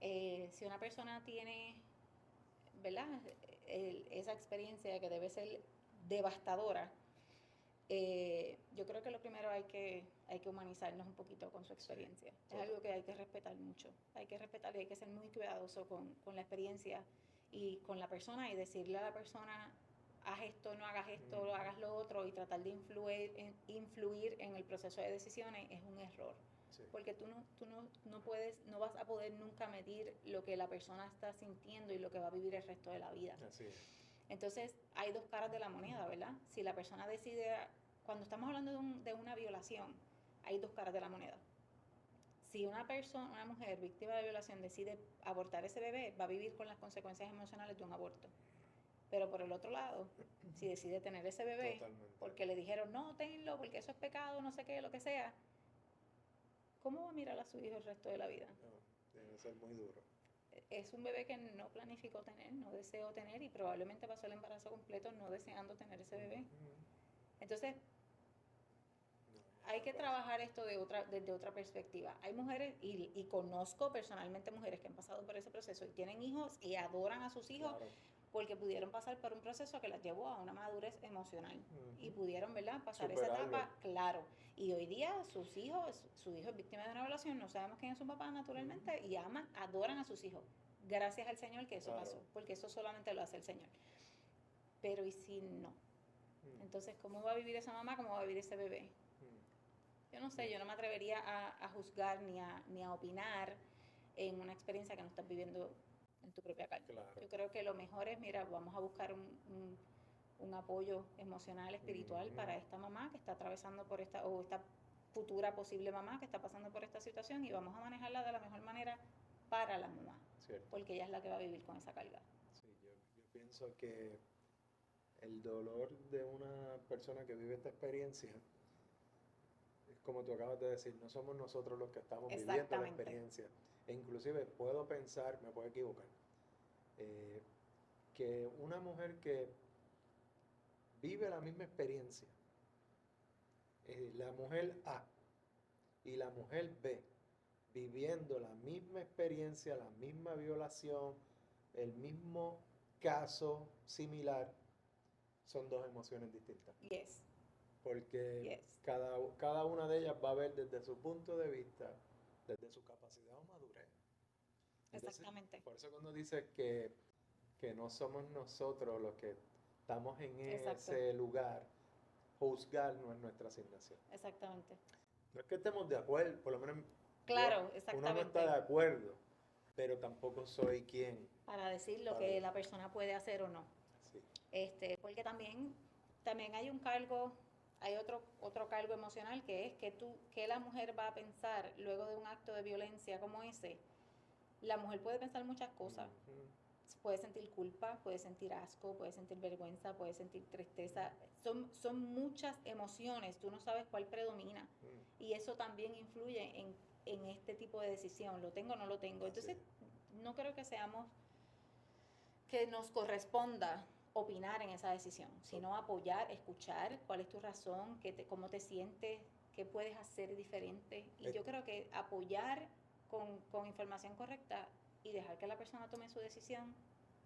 S3: Si una persona tiene, ¿verdad? Esa experiencia que debe ser devastadora, yo creo que lo primero hay que humanizarnos un poquito con su experiencia. Es algo que hay que respetar mucho. Hay que respetar y hay que ser muy cuidadoso con la experiencia y con la persona y decirle a la persona, haz esto, no hagas esto, hagas lo otro y tratar de influir en el proceso de decisiones es un error. Sí. Porque tú no vas a poder nunca medir lo que la persona está sintiendo y lo que va a vivir el resto de la vida.
S2: Así es.
S3: Entonces, hay dos caras de la moneda, ¿verdad? Si la persona decide, cuando estamos hablando de una violación, hay dos caras de la moneda. Si una mujer víctima de violación decide abortar ese bebé, va a vivir con las consecuencias emocionales de un aborto. Pero por el otro lado, si decide tener ese bebé, totalmente, porque le dijeron, no, tenlo, porque eso es pecado, no sé qué, lo que sea, ¿cómo va a mirar a su hijo el resto de la vida?
S2: No, debe ser muy duro.
S3: Es un bebé que no planificó tener, no deseó tener y probablemente pasó el embarazo completo no deseando tener ese bebé. Entonces, hay que trabajar esto desde otra perspectiva. Hay mujeres, y conozco personalmente mujeres que han pasado por ese proceso y tienen hijos y adoran a sus hijos, claro, porque pudieron pasar por un proceso que las llevó a una madurez emocional y pudieron, ¿verdad?, pasar esa etapa, claro. Y hoy día su hijo es víctima de una violación, no sabemos quién es su papá naturalmente y adoran a sus hijos. Gracias al Señor que eso pasó, porque eso solamente lo hace el Señor. Pero ¿y si no? Entonces, ¿cómo va a vivir esa mamá? ¿Cómo va a vivir ese bebé? Yo no sé, yo no me atrevería a juzgar ni a opinar en una experiencia que no estás viviendo en tu propia carne. Claro. Yo creo que lo mejor es, mira, vamos a buscar un apoyo emocional, espiritual para esta mamá que está atravesando por esta futura posible mamá que está pasando por esta situación y vamos a manejarla de la mejor manera para la mamá. Cierto. Porque ella es la que va a vivir con esa carga.
S2: Sí, yo pienso que el dolor de una persona que vive esta experiencia, como tú acabas de decir, no somos nosotros los que estamos viviendo la experiencia. E inclusive puedo pensar, me puedo equivocar, que una mujer que vive la misma experiencia, la mujer A y la mujer B, viviendo la misma experiencia, la misma violación, el mismo caso similar, son dos emociones distintas.
S3: Yes,
S2: Porque
S3: yes.
S2: cada una de ellas va a ver desde su punto de vista, desde su capacidad o madurez. Entonces,
S3: Exactamente.
S2: por eso cuando dices que no somos nosotros los que estamos en
S3: Exacto.
S2: ese lugar, juzgar no es nuestra asignación.
S3: Exactamente.
S2: No es que estemos de acuerdo, por lo menos
S3: Claro,
S2: uno no está
S3: exactamente.
S2: de acuerdo, pero tampoco soy quien.
S3: Para decir lo
S2: Para
S3: que
S2: decir.
S3: la persona puede hacer o no.
S2: Sí.
S3: Porque también hay un cargo, hay otro cargo emocional que es que la mujer va a pensar luego de un acto de violencia como ese. La mujer puede pensar muchas cosas.
S2: Ujú.
S3: Puede sentir culpa, puede sentir asco, puede sentir vergüenza, puede sentir tristeza. Son muchas emociones, tú no sabes cuál predomina.
S2: Mm.
S3: Y eso también influye en este tipo de decisión. ¿Lo tengo o no lo tengo?
S2: Así
S3: Entonces,
S2: es.
S3: no creo que nos corresponda opinar en esa decisión, sino apoyar, escuchar cuál es tu razón, cómo te sientes, qué puedes hacer diferente. Y yo creo que apoyar con información correcta y dejar que la persona tome su decisión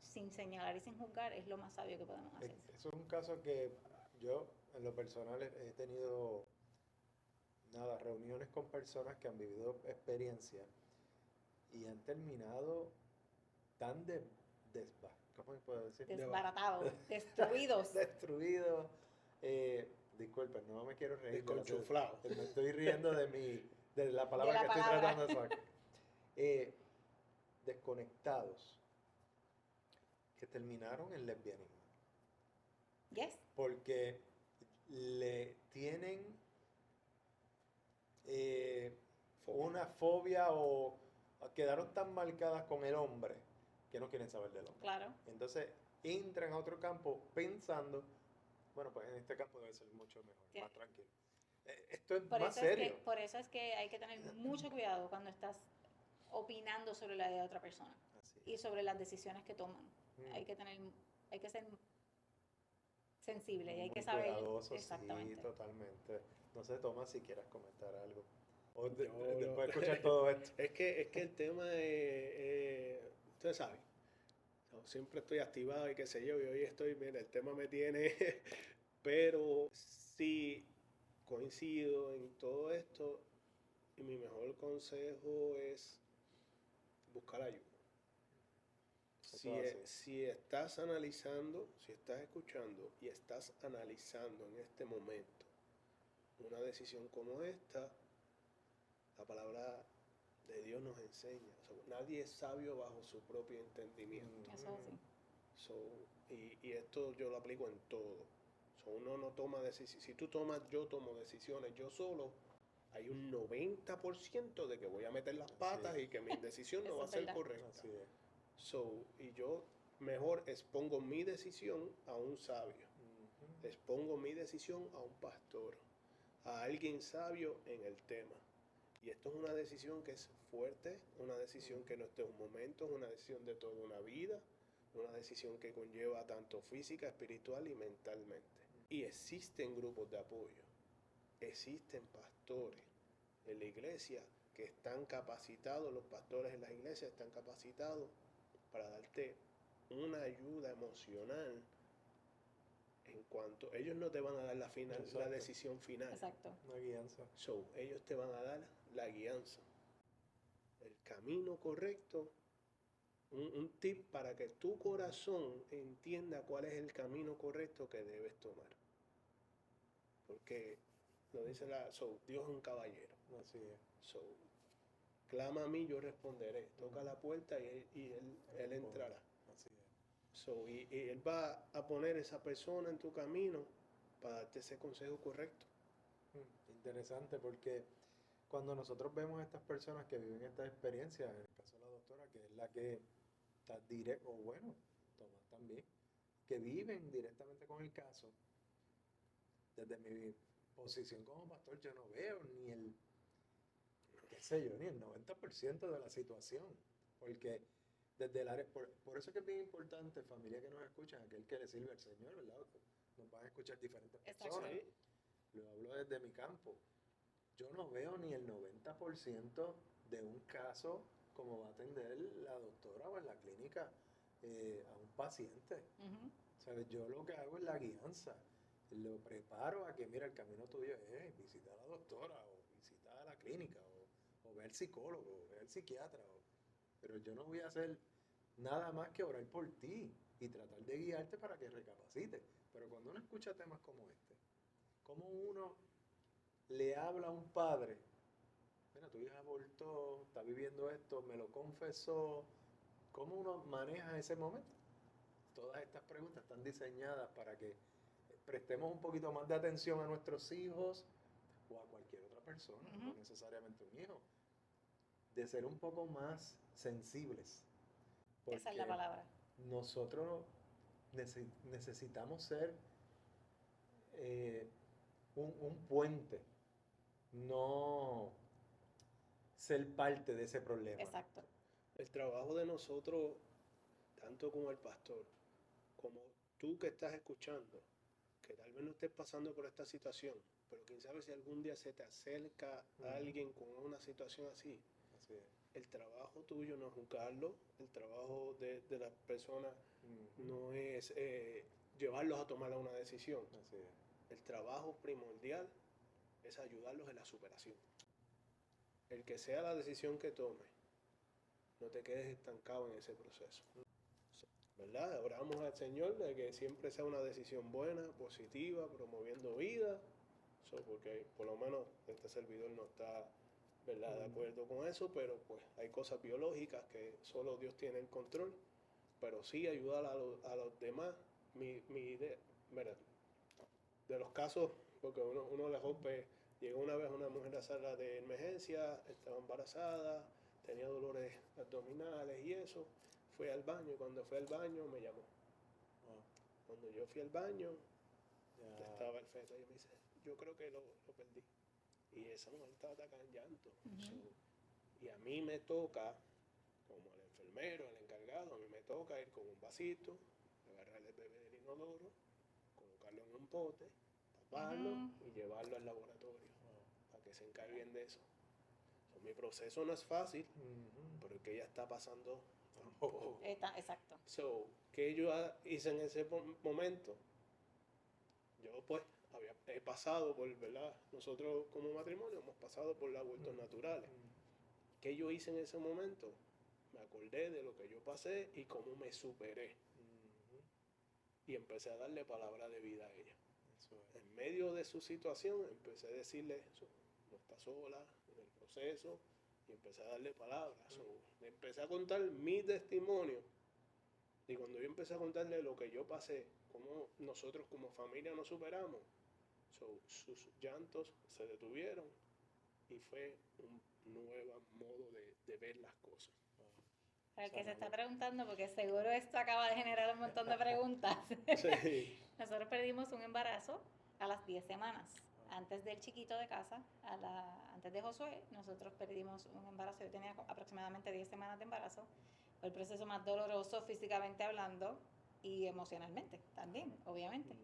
S3: sin señalar y sin juzgar es lo más sabio que podemos hacer.
S2: Eso es un caso que yo, en lo personal, he tenido reuniones con personas que han vivido experiencias y han terminado tan ¿cómo se puede decir?
S3: Desbaratados, destruidos.
S2: Destruidos. Disculpen, no me quiero reír.
S1: Desconchuflado.
S2: Me estoy riendo de la palabra
S3: De la
S2: que estoy
S3: palabra.
S2: tratando de sacar. Desconectados que terminaron en lesbianismo.
S3: Yes.
S2: Porque le tienen una fobia o quedaron tan marcadas con el hombre que no quieren saber del hombre.
S3: Claro.
S2: Entonces entran a otro campo pensando, bueno, pues en este campo debe ser mucho mejor,
S3: Sí.
S2: más tranquilo. Esto es
S3: Por
S2: más
S3: eso es
S2: serio.
S3: por eso es que hay que tener mucho cuidado cuando estás opinando sobre la idea de otra persona
S2: Así
S3: y sobre las decisiones que toman.
S2: Mm.
S3: Hay que ser sensible y hay
S2: Muy
S3: que saber
S2: cuidadoso,
S3: exactamente.
S2: sí, totalmente. No sé, Tomás, si quieras comentar algo. O
S1: Yo
S2: después de escuchar todo esto.
S1: Es que el tema ustedes saben, yo siempre estoy activado y qué sé yo, y hoy estoy, mira, el tema me tiene, pero sí coincido en todo esto y mi mejor consejo es buscar ayuda.
S2: Eso es así.
S1: Si estás analizando, si estás escuchando y estás analizando en este momento una decisión como esta, la palabra de Dios nos enseña. O sea, nadie es sabio bajo su propio entendimiento.
S3: Eso es así.
S1: Y esto yo lo aplico en todo. Uno no toma decisiones. Si tú tomas, yo tomo decisiones yo solo, hay un 90% de que voy a meter las patas
S2: Así
S1: y que mi decisión no
S3: Eso
S1: va a
S3: es
S1: ser
S3: verdad.
S1: correcta.
S2: Así es.
S1: Y yo mejor expongo mi decisión a un sabio.
S2: Ujú.
S1: Expongo mi decisión a un pastor, a alguien sabio en el tema. Y esto es una decisión que es fuerte, una decisión que no es de un momento, es una decisión de toda una vida, una decisión que conlleva tanto física, espiritual y mentalmente. Y existen grupos de apoyo, existen pastores en la iglesia que están capacitados, los pastores en las iglesias están capacitados para darte una ayuda emocional en cuanto ellos no te van a dar la decisión final.
S3: Exacto.
S2: Una guianza.
S1: Ellos te van a dar la guianza, el camino correcto, un tip para que tu corazón entienda cuál es el camino correcto que debes tomar. Porque lo dice Dios es un caballero.
S2: Así es.
S1: Clama a mí, yo responderé. Toca la puerta y él entrará.
S2: Así es.
S1: Y él va a poner esa persona en tu camino para darte ese consejo correcto.
S2: Interesante, porque cuando nosotros vemos a estas personas que viven estas experiencias, en el caso de la doctora, que es la que está directa, o bueno, Tomás también, que viven directamente con el caso, desde mi posición como pastor, yo no veo ni el, qué sé yo, ni el 90% de la situación, porque desde el área, por eso es que es bien importante, familia que nos escuchan, aquel que le sirve al Señor, ¿verdad? Nos van a escuchar diferentes
S3: Exacto.
S2: personas. Lo hablo desde mi campo. Yo no veo ni el 90% de un caso como va a atender la doctora o en la clínica a un paciente.
S3: Ujú.
S2: O ¿Sabes? Yo lo que hago es la guianza. Lo preparo a que, mira, el camino tuyo es visitar a la doctora o visitar a la clínica o ver al psicólogo o ver al psiquiatra. Pero yo no voy a hacer nada más que orar por ti y tratar de guiarte para que recapacites. Pero cuando uno escucha temas como este, como uno le habla a un padre, mira, tu hija abortó, está viviendo esto, me lo confesó, ¿cómo uno maneja ese momento? Todas estas preguntas están diseñadas para que prestemos un poquito más de atención a nuestros hijos o a cualquier otra persona, no necesariamente un hijo, de ser un poco más sensibles.
S3: Esa es la palabra.
S2: Nosotros necesitamos ser un puente, no ser parte de ese problema.
S3: Exacto.
S1: El trabajo de nosotros, tanto como el pastor, como tú que estás escuchando, que tal vez no estés pasando por esta situación, pero quién sabe si algún día se te acerca a alguien con una situación así.
S2: Así es.
S1: El trabajo tuyo no es juzgarlo, el trabajo de las personas no es llevarlos a tomar una decisión.
S2: Así es.
S1: El trabajo primordial es ayudarlos en la superación. El que sea la decisión que tome, no te quedes estancado en ese proceso. ¿Verdad? Oramos al Señor de que siempre sea una decisión buena, positiva, promoviendo vida. Porque por lo menos este servidor no está, ¿verdad?, de acuerdo con eso, pero pues hay cosas biológicas que solo Dios tiene el control. Pero sí ayudar a los demás. Mi idea, mira, de los casos, porque uno de los golpes, llegó una vez una mujer a sala de emergencia, estaba embarazada, tenía dolores abdominales y eso, fue al baño, cuando fue al baño me llamó. Cuando yo fui al baño, estaba el feto y me dice, yo creo que lo perdí. Y esa mujer estaba atacada en llanto. Y a mí me toca, como el enfermero, el encargado, a mí me toca ir con un vasito, agarrar el bebé del inodoro, colocarlo en un pote, taparlo y llevarlo al laboratorio para que se encarguen de eso. Mi proceso no es fácil, pero es que ella está pasando tampoco.
S3: Exacto.
S1: ¿Qué yo hice en ese momento? Yo pues he pasado por, ¿verdad? Nosotros como matrimonio hemos pasado por los abortos naturales. ¿Qué yo hice en ese momento? Me acordé de lo que yo pasé y cómo me superé. Y empecé a darle palabra de vida a ella. En medio de su situación empecé a decirle, no está sola en el proceso, y empecé a darle palabras. Empecé a contar mi testimonio. Y cuando yo empecé a contarle lo que yo pasé, cómo nosotros como familia nos superamos, sus llantos se detuvieron y fue un nuevo modo de ver las cosas.
S3: Para el que se está preguntando, porque seguro esto acaba de generar un montón de preguntas.
S1: Sí.
S3: Nosotros perdimos un embarazo a las 10 semanas. Antes del chiquito de casa, antes de Josué, nosotros perdimos un embarazo. Yo tenía aproximadamente 10 semanas de embarazo. Fue el proceso más doloroso físicamente hablando y emocionalmente también, obviamente.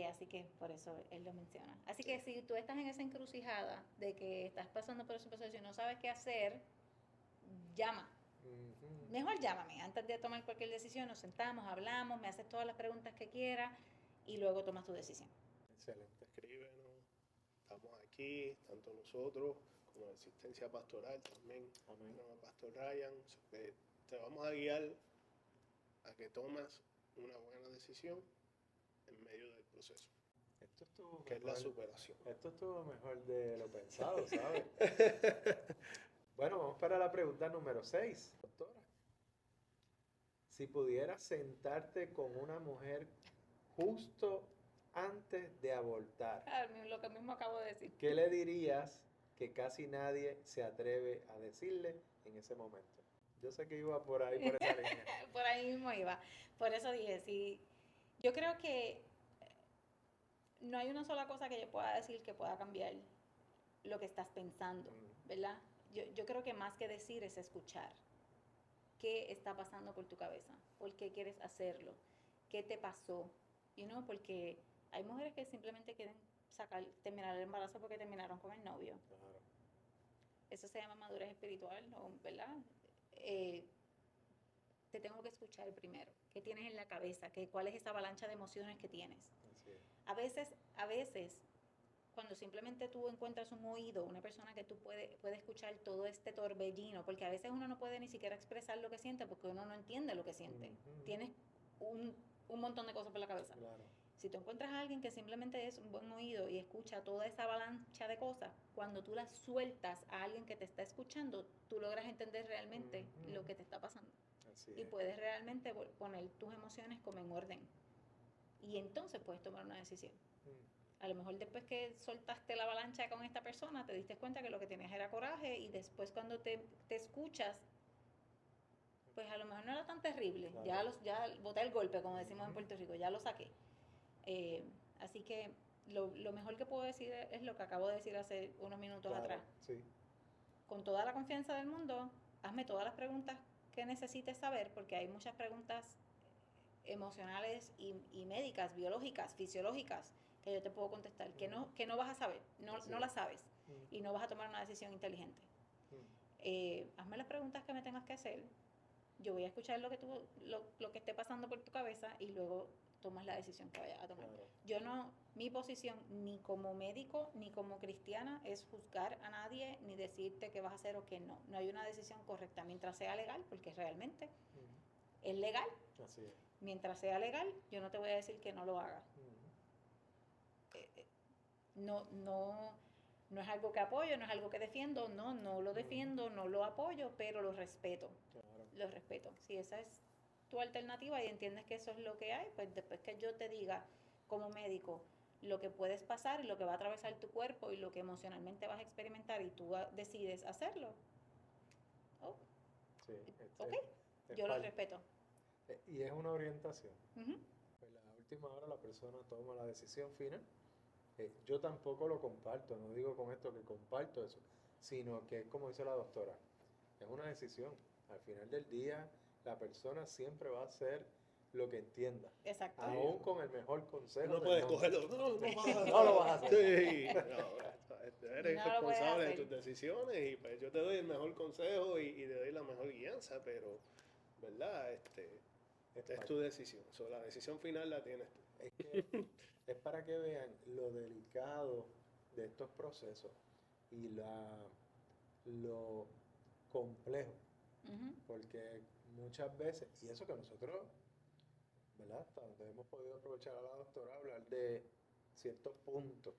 S3: Así que por eso él lo menciona. Así que si tú estás en esa encrucijada de que estás pasando por ese proceso y no sabes qué hacer, llama. Mejor llámame. Antes de tomar cualquier decisión, nos sentamos, hablamos, me haces todas las preguntas que quieras y luego tomas tu decisión.
S1: Excelente. Escríbenos. Estamos aquí, tanto nosotros como la asistencia pastoral también.
S2: Amén.
S1: Pastor Ryan. Te vamos a guiar a que tomas una buena decisión en medio del proceso.
S2: Esto estuvo
S1: que
S2: mejor,
S1: es la superación.
S2: Esto estuvo mejor de lo pensado, ¿sabes? Bueno, vamos para la pregunta número 6, doctora. Si pudieras sentarte con una mujer justo antes de abortar,
S3: Lo que mismo acabo de decir.
S2: ¿qué le dirías que casi nadie se atreve a decirle en ese momento? Yo sé que iba por ahí, por esa línea.
S3: Por ahí mismo iba. Por eso dije, sí. Yo creo que no hay una sola cosa que yo pueda decir que pueda cambiar lo que estás pensando, ¿verdad? Yo creo que más que decir es escuchar. ¿Qué está pasando por tu cabeza? ¿Por qué quieres hacerlo? ¿Qué te pasó? Porque hay mujeres que simplemente quieren terminar el embarazo porque terminaron con el novio.
S2: Claro.
S3: Eso se llama madurez espiritual, ¿no? ¿Verdad? Te tengo que escuchar primero? ¿Qué tienes en la cabeza? ¿Cuál es esa avalancha de emociones que tienes?
S2: Así es.
S3: A veces, cuando simplemente tú encuentras un oído, una persona que tú puedes escuchar todo este torbellino, porque a veces uno no puede ni siquiera expresar lo que siente porque uno no entiende lo que siente. Tienes un montón de cosas por la cabeza.
S2: Claro.
S3: Si tú encuentras a alguien que simplemente es un buen oído y escucha toda esa avalancha de cosas, cuando tú las sueltas a alguien que te está escuchando, tú logras entender realmente lo que te está pasando.
S2: Así
S3: Y
S2: es.
S3: puedes realmente poner tus emociones como en orden. Y entonces puedes tomar una decisión. A lo mejor después que soltaste la avalancha con esta persona, te diste cuenta que lo que tenías era coraje y después cuando te escuchas, pues a lo mejor no era tan terrible.
S2: Claro.
S3: Ya boté el golpe, como decimos en Puerto Rico, ya lo saqué. Así que lo mejor que puedo decir es lo que acabo de decir hace unos minutos
S2: Claro,
S3: atrás.
S2: sí.
S3: Con toda la confianza del mundo, hazme todas las preguntas que necesites saber, porque hay muchas preguntas emocionales y médicas, biológicas, fisiológicas, que yo te puedo contestar, que no vas a saber, no las sabes, y no vas a tomar una decisión inteligente. Hazme las preguntas que me tengas que hacer, yo voy a escuchar lo que esté pasando por tu cabeza y luego tomas la decisión que vayas a tomar.
S2: Claro.
S3: Mi posición ni como médico ni como cristiana es juzgar a nadie ni decirte qué vas a hacer o qué no. No hay una decisión correcta mientras sea legal, porque realmente es legal.
S2: Así es.
S3: Mientras sea legal, yo no te voy a decir que no lo hagas. No es algo que apoyo, no es algo que defiendo, no lo defiendo, no lo apoyo, pero lo respeto.
S2: Claro.
S3: Lo respeto. Si esa es tu alternativa y entiendes que eso es lo que hay, pues después que yo te diga como médico lo que puedes pasar y lo que va a atravesar tu cuerpo y lo que emocionalmente vas a experimentar y tú decides hacerlo,
S2: Sí,
S3: ok,
S2: es
S3: yo lo
S2: parte.
S3: respeto.
S2: Y es una orientación.
S3: Ujú.
S2: Pues la última hora la persona toma la decisión final. Yo tampoco lo comparto, no digo con esto que comparto eso, sino que es como dice la doctora, es una decisión. Al final del día, la persona siempre va a hacer lo que entienda.
S3: Exacto.
S2: Aún con el mejor consejo.
S1: No
S2: del
S1: puedes
S2: mundo.
S1: cogerlo.
S2: No lo vas a hacer.
S1: Sí. Eres
S3: No lo puedes
S1: responsable de
S3: hacer.
S1: tus decisiones y pues yo te doy el mejor consejo y te doy la mejor guianza, pero, ¿verdad? Es tu decisión. La decisión final la tienes tú.
S2: Es que es para que vean lo delicado de estos procesos y lo complejo,
S3: Ujú.
S2: porque muchas veces, y eso que nosotros, ¿verdad? Hasta donde hemos podido aprovechar a la doctora hablar de ciertos puntos,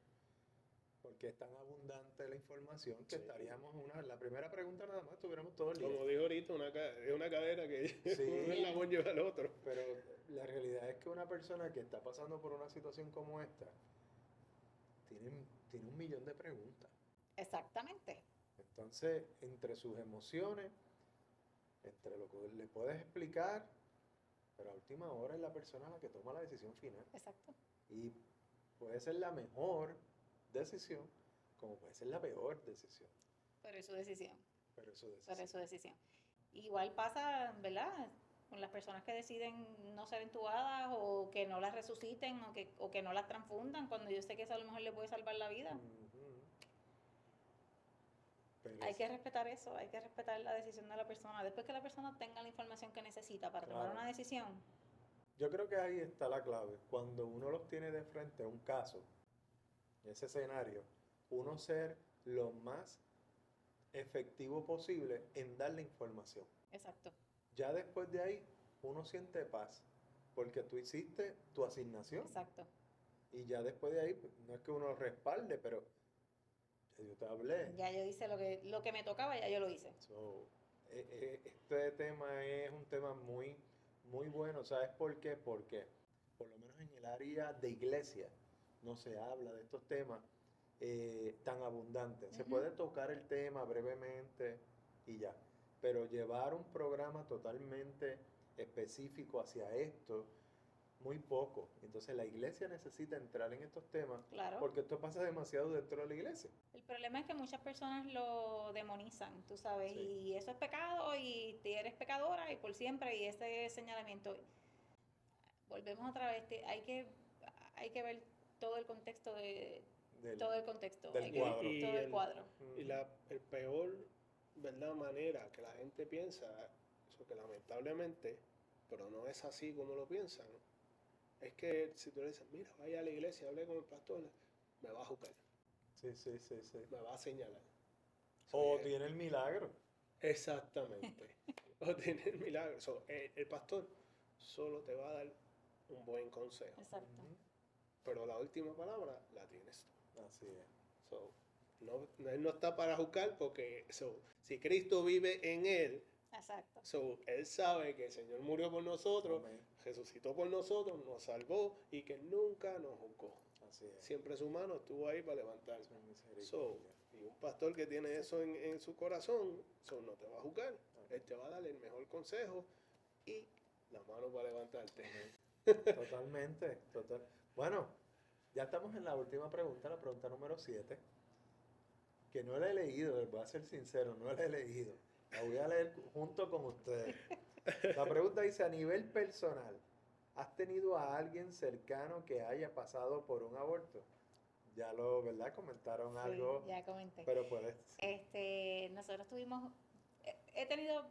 S2: porque es tan abundante la información que
S1: Sí.
S2: estaríamos la primera pregunta nada más, tuviéramos todo el día.
S1: Como dijo ahorita, es una cadera que
S2: Sí.
S1: un eslabón lleva al otro.
S2: Pero la realidad es que una persona que está pasando por una situación como esta tiene un millón de preguntas.
S3: Exactamente.
S2: Entonces, entre sus emociones, entre lo que le puedes explicar, pero a última hora es la persona la que toma la decisión final.
S3: Exacto.
S2: Y puede ser la mejor decisión, como puede ser la peor decisión.
S3: Pero es su decisión.
S2: Pero eso
S3: Pero es su decisión. Igual pasa, ¿verdad? Con las personas que deciden no ser entubadas o que no las resuciten o que no las transfundan, cuando yo sé que eso a lo mejor le puede salvar la vida.
S2: Pero
S3: Hay que respetar eso, hay que respetar la decisión de la persona. Después que la persona tenga la información que necesita para tomar
S2: Claro.
S3: una decisión.
S2: yo creo que ahí está la clave. Cuando uno los tiene de frente a un caso, ese escenario, uno ser lo más efectivo posible en dar la información.
S3: Exacto.
S2: Ya después de ahí, uno siente paz, porque tú hiciste tu asignación.
S3: Exacto.
S2: Y ya después de ahí, pues, no es que uno respalde, pero ya yo te hablé.
S3: Ya yo hice lo que me tocaba, ya yo lo hice.
S2: Este tema es un tema muy, muy bueno. ¿Sabes por qué? Porque por lo menos en el área de iglesia no se habla de estos temas tan abundantes. Se
S3: Ujú.
S2: puede tocar el tema brevemente y ya, pero llevar un programa totalmente específico hacia esto, muy poco. Entonces la iglesia necesita entrar en estos temas
S3: Claro.
S2: porque esto pasa demasiado dentro de la iglesia.
S3: El problema es que muchas personas lo demonizan, tú sabes,
S2: Sí.
S3: y eso es pecado y eres pecadora y por siempre y ese señalamiento. Volvemos otra vez, hay que ver todo el contexto todo el contexto,
S2: del
S3: hay que
S2: cuadro.
S3: ver todo el cuadro.
S1: Y el peor, ¿verdad? Manera que la gente piensa, eso que lamentablemente pero no es así como lo piensan. Es que si tú le dices, mira, vaya a la iglesia, hable con el pastor, me va a juzgar,
S2: Sí, sí, sí, sí.
S1: me va a señalar.
S2: O
S1: Soy-
S2: tiene el milagro.
S1: Exactamente. O tiene el milagro. So, el pastor solo te va a dar un buen consejo,
S3: Exacto.
S2: Ujú.
S1: pero la última palabra la tienes tú.
S2: Así es.
S1: So, él no está para juzgar porque si Cristo vive en él,
S3: Exacto.
S1: él sabe que el Señor murió por nosotros,
S2: Amén.
S1: resucitó por nosotros, nos salvó y que nunca nos juzgó.
S2: Así es.
S1: Siempre su mano estuvo ahí para levantar.
S2: Su misericordia.
S1: Y un pastor que tiene eso en su corazón, no te va a juzgar. Él te va a dar el mejor consejo y la mano para levantarte.
S2: Totalmente, total. Bueno, ya estamos en la última pregunta, la pregunta número 7, que no la he leído, les voy a ser sincero, no la he leído. La voy a leer junto con ustedes. La pregunta dice, a nivel personal, ¿has tenido a alguien cercano que haya pasado por un aborto? Ya lo, ¿verdad? Comentaron
S3: Sí,
S2: algo,
S3: ya comenté.
S2: pero puedes...
S3: Nosotros tuvimos, he tenido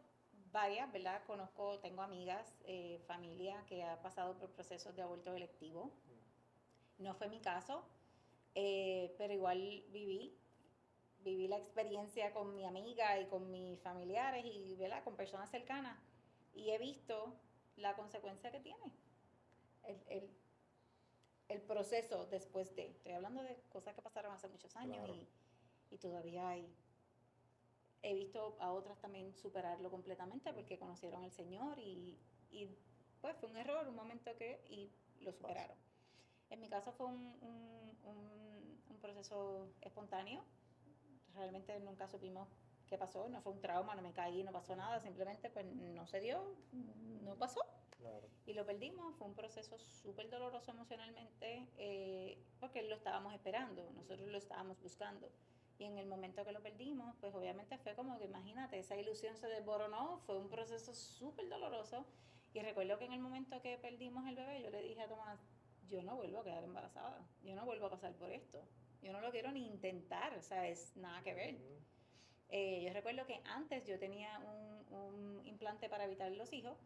S3: varias, ¿verdad? Tengo amigas, familia que ha pasado por procesos de aborto electivo. No fue mi caso, pero igual viví la experiencia con mi amiga y con mis familiares y, ¿verdad? Con personas cercanas. Y he visto la consecuencia que tiene. El proceso después de. Estoy hablando de cosas que pasaron hace muchos años
S2: Claro.
S3: y todavía hay. He visto a otras también superarlo completamente porque conocieron al Señor y pues fue un error, un momento y lo superaron. En mi caso fue un proceso espontáneo. Realmente nunca supimos qué pasó, no fue un trauma, no me caí, no pasó nada, simplemente pues no se dio, no pasó.
S2: Claro.
S3: Y lo perdimos, fue un proceso súper doloroso emocionalmente porque lo estábamos esperando, nosotros lo estábamos buscando. Y en el momento que lo perdimos, pues obviamente fue como que imagínate, esa ilusión se desboronó, fue un proceso súper doloroso. Y recuerdo que en el momento que perdimos el bebé, yo le dije a Tomás, yo no vuelvo a quedar embarazada, yo no vuelvo a pasar por esto, yo no lo quiero ni intentar, o sea, es nada que ver. Yo recuerdo que antes yo tenía un implante para evitar los hijos.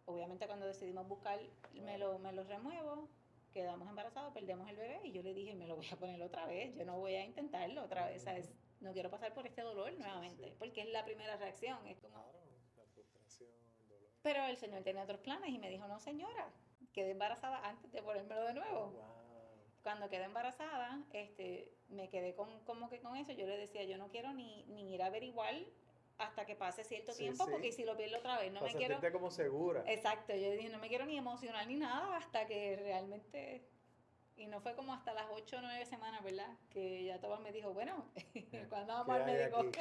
S3: Obviamente cuando decidimos buscar, me lo remuevo, quedamos embarazados, perdemos el bebé y yo le dije, me lo voy a poner otra vez, yo no voy a intentarlo otra vez, ¿sabes? No quiero pasar por este dolor nuevamente,
S2: sí.
S3: porque es la primera reacción, es como...
S2: Claro, la frustración, el dolor.
S3: Pero el Señor tenía otros planes y me dijo, no señora, quedé embarazada antes de ponérmelo de nuevo.
S2: Wow.
S3: Cuando quedé embarazada, me quedé como que con eso, yo le decía, yo no quiero ni ir a averiguar hasta que pase cierto
S2: Sí,
S3: tiempo,
S2: sí.
S3: porque si lo pierdo otra vez, no
S2: Para
S3: me quiero...
S2: sentirte como segura.
S3: Exacto, yo dije, no me quiero ni emocionar ni nada hasta que realmente... Y no fue como hasta las 8 o 9 semanas, ¿verdad? Que ya Tomás me dijo, bueno, ¿cuándo vamos
S2: ¿Qué
S3: al
S2: hay
S3: médico?
S2: aquí?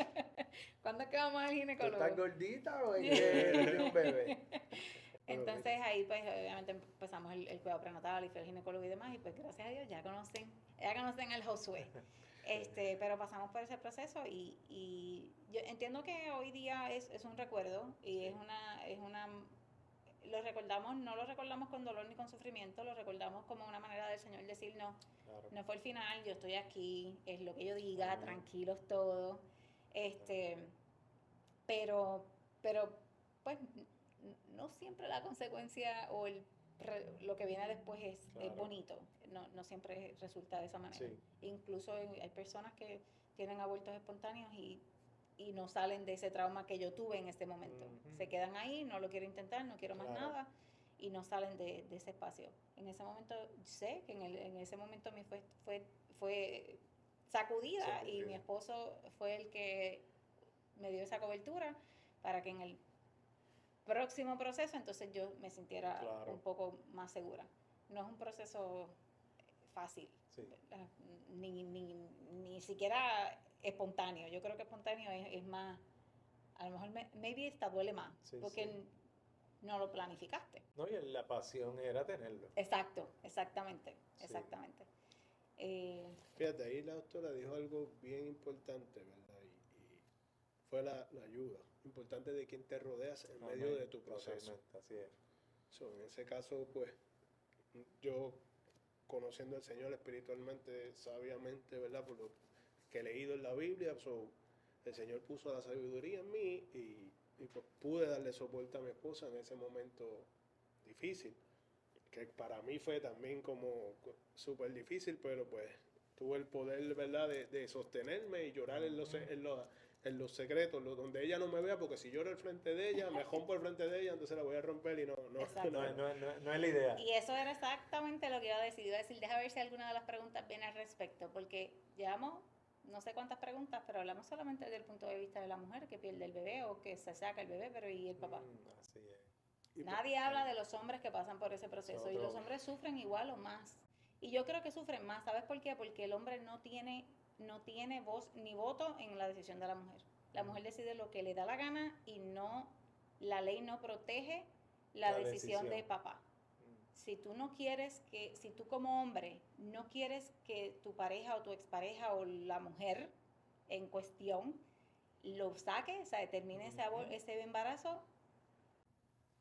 S3: ¿Cuándo es que vamos al
S2: ¿Tú
S3: ginecólogo?
S2: estás gordita o es que tienes un bebé?
S3: Entonces ahí pues obviamente empezamos el cuidado prenatal y fue el ginecólogo y demás y pues gracias a Dios ya conocen al Josué. Pero pasamos por ese proceso y yo entiendo que hoy día es un recuerdo y
S2: Sí.
S3: lo recordamos, no lo recordamos con dolor ni con sufrimiento, lo recordamos como una manera del Señor decir
S2: Claro.
S3: no fue el final, yo estoy aquí, es lo que yo diga,
S2: Amén.
S3: tranquilos todos. Pero pues no siempre la consecuencia o lo que viene después es
S2: Claro.
S3: bonito, no siempre resulta de esa manera.
S2: Sí.
S3: Incluso hay personas que tienen abortos espontáneos y no salen de ese trauma que yo tuve en ese momento.
S2: Ujú.
S3: Se quedan ahí, no lo quiero intentar, no quiero más
S2: Claro.
S3: nada y no salen de ese espacio. En ese momento, sé que en ese momento a mí fue sacudida y mi esposo fue el que me dio esa cobertura para que en el próximo proceso entonces yo me sintiera
S2: Claro.
S3: un poco más segura. No es un proceso fácil,
S2: Sí.
S3: ¿verdad? Ni siquiera espontáneo. Yo creo que espontáneo es más, a lo mejor maybe esta duele más,
S2: Sí,
S3: porque
S2: sí.
S3: no lo planificaste.
S2: No, y la pasión era tenerlo.
S3: Exacto, exactamente,
S2: Sí.
S3: exactamente.
S1: Fíjate, ahí la doctora dijo algo bien importante, ¿verdad? Y fue la ayuda. Importante de quien te rodeas en
S2: Amén.
S1: medio de tu proceso.
S2: Totalmente, así es.
S1: En ese caso, pues, yo conociendo al Señor espiritualmente, sabiamente, ¿verdad? Por lo que he leído en la Biblia, el Señor puso la sabiduría en mí y y pues pude darle soporte a mi esposa en ese momento difícil, que para mí fue también como súper difícil, pero pues tuve el poder, ¿verdad?, de sostenerme y llorar en los secretos, donde ella no me vea, porque si lloro al frente de ella, me rompo al frente de ella, entonces la voy a romper y
S3: Exacto.
S2: No es la idea.
S3: Y eso era exactamente lo que iba a decir. Iba a decir, deja ver si alguna de las preguntas viene al respecto, porque llevamos no sé cuántas preguntas, pero hablamos solamente desde el punto de vista de la mujer que pierde el bebé o que se saca el bebé, pero ¿y el papá?
S2: Así es.
S3: Nadie habla de los hombres que pasan por ese proceso y los hombres sufren igual o más. Y yo creo que sufren más, ¿sabes por qué? Porque el hombre no tiene voz ni voto en la decisión de la mujer. La mujer decide lo que le da la gana y la ley no protege la decisión de papá. Si tú no quieres si tú como hombre no quieres que tu pareja o tu expareja o la mujer en cuestión lo saque, o sea, termine ese embarazo,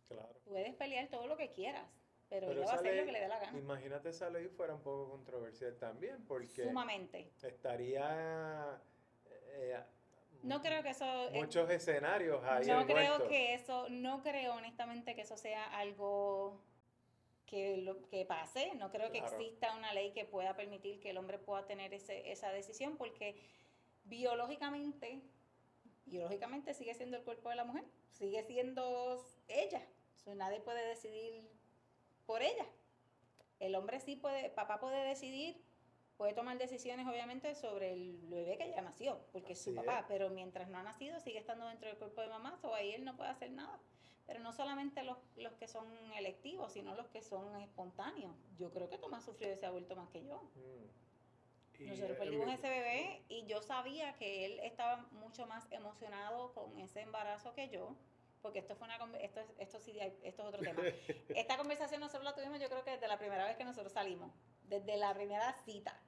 S2: claro,
S3: puedes pelear todo lo que quieras, pero ella va a hacer lo que le dé la gana.
S2: Imagínate esa ley fuera un poco controversial también, porque
S3: sumamente.
S2: Estaría
S3: no creo que eso
S2: muchos escenarios ahí
S3: no
S2: envueltos.
S3: No creo honestamente que eso sea algo que pase. No creo que exista una ley que pueda permitir que el hombre pueda tener esa decisión, porque biológicamente sigue siendo el cuerpo de la mujer, sigue siendo ella. Nadie puede decidir por ella. El hombre sí papá puede decidir, puede tomar decisiones obviamente sobre el bebé que ya nació, porque es su papá, pero mientras no ha nacido sigue estando dentro del cuerpo de mamá, o ahí él no puede hacer nada. Pero no solamente los que son electivos, sino los que son espontáneos. Yo creo que Tomás sufrió de ese aborto más que yo. Nosotros perdimos ese bebé y yo sabía que él estaba mucho más emocionado con ese embarazo que yo, porque esto es otro tema. Esta conversación nosotros la tuvimos, yo creo que desde la primera vez que nosotros salimos, desde la primera cita.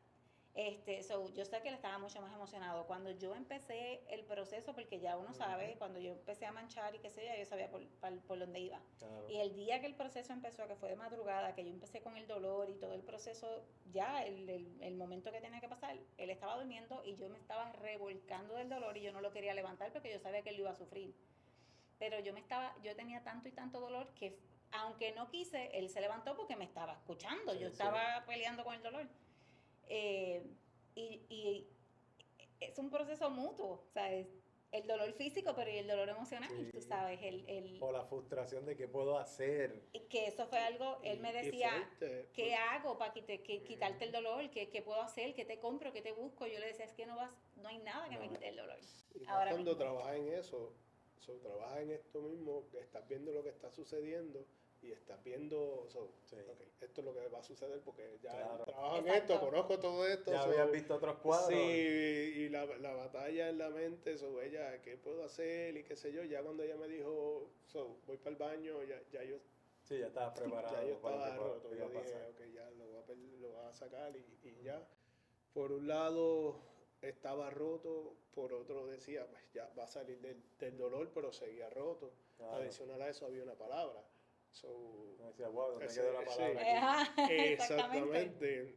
S3: Yo sé que él estaba mucho más emocionado. Cuando yo empecé el proceso, porque ya uno sabe, cuando yo empecé a manchar y qué sé yo sabía por dónde iba.
S2: Claro.
S3: Y el día que el proceso empezó, que fue de madrugada, que yo empecé con el dolor y todo el proceso, ya el momento que tenía que pasar, él estaba durmiendo y yo me estaba revolcando del dolor y yo no lo quería levantar porque yo sabía que él lo iba a sufrir. Pero yo tenía tanto y tanto dolor que, aunque no quise, él se levantó porque me estaba escuchando. Yo estaba peleando con el dolor. Y es un proceso mutuo, o sea, es el dolor físico, pero y el dolor emocional, tú sabes,
S2: o la frustración de qué puedo hacer.
S3: Y que eso fue algo, él me decía, ¿qué hago para quitarte el dolor? ¿Qué puedo hacer? ¿Qué te compro? ¿Qué te busco? Yo le decía, es que no hay nada que me quite el dolor.
S1: Y ahora cuando trabajas en eso, trabajas en esto mismo, estás viendo lo que está sucediendo y estás viendo, okay, esto es lo que va a suceder porque ya trabajo en esto, conozco todo esto.
S2: Ya habías visto otros cuadros.
S1: Sí, y la batalla en la mente sobre ella, ¿qué puedo hacer? Y qué sé yo, ya cuando ella me dijo, voy para el baño, ya yo...
S2: Sí, ya estabas preparado.
S1: Ya yo estaba roto, yo dije, ok, ya lo voy a sacar y ya. Por un lado estaba roto, por otro decía, pues ya va a salir del dolor, pero seguía roto. Claro. Adicional a eso había una palabra.
S2: Me decía, wow, ¿dónde quedó la palabra?
S1: Sí, exactamente.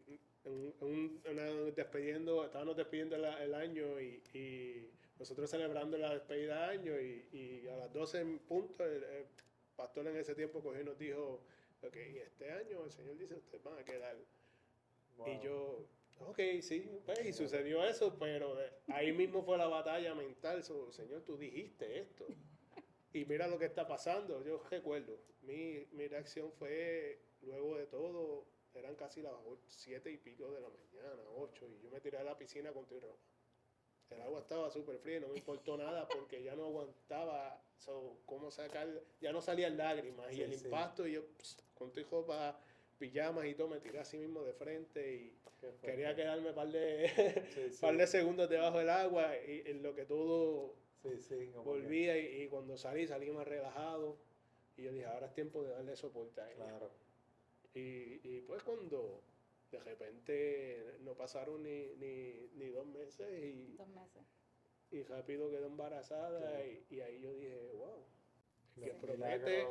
S1: Estábamos despidiendo el año y nosotros celebrando la despedida de año y a las 12 en punto el pastor en ese tiempo cogió y nos dijo, ok, este año el Señor dice, ustedes van a quedar. Wow. Y yo, ok, sí, pues, y sucedió eso, pero ahí mismo fue la batalla mental. Señor, tú dijiste esto. Y mira lo que está pasando. Yo recuerdo, mi reacción fue, luego de todo, eran casi las 7 y pico de la mañana, 8, y yo me tiré a la piscina con tu ropa. El agua estaba súper fría, no me importó nada porque ya no aguantaba cómo sacar, ya no salían lágrimas y el impacto, y yo con tu ropa, pijamas y todo, me tiré así mismo de frente y quería quedarme par de segundos debajo del agua y en lo que todo volvía y cuando salí más relajado y yo dije, ahora es tiempo de darle soporte a ella.
S2: Claro.
S1: Y pues cuando de repente no pasaron ni 2 meses y rápido quedó embarazada y ahí yo dije, wow,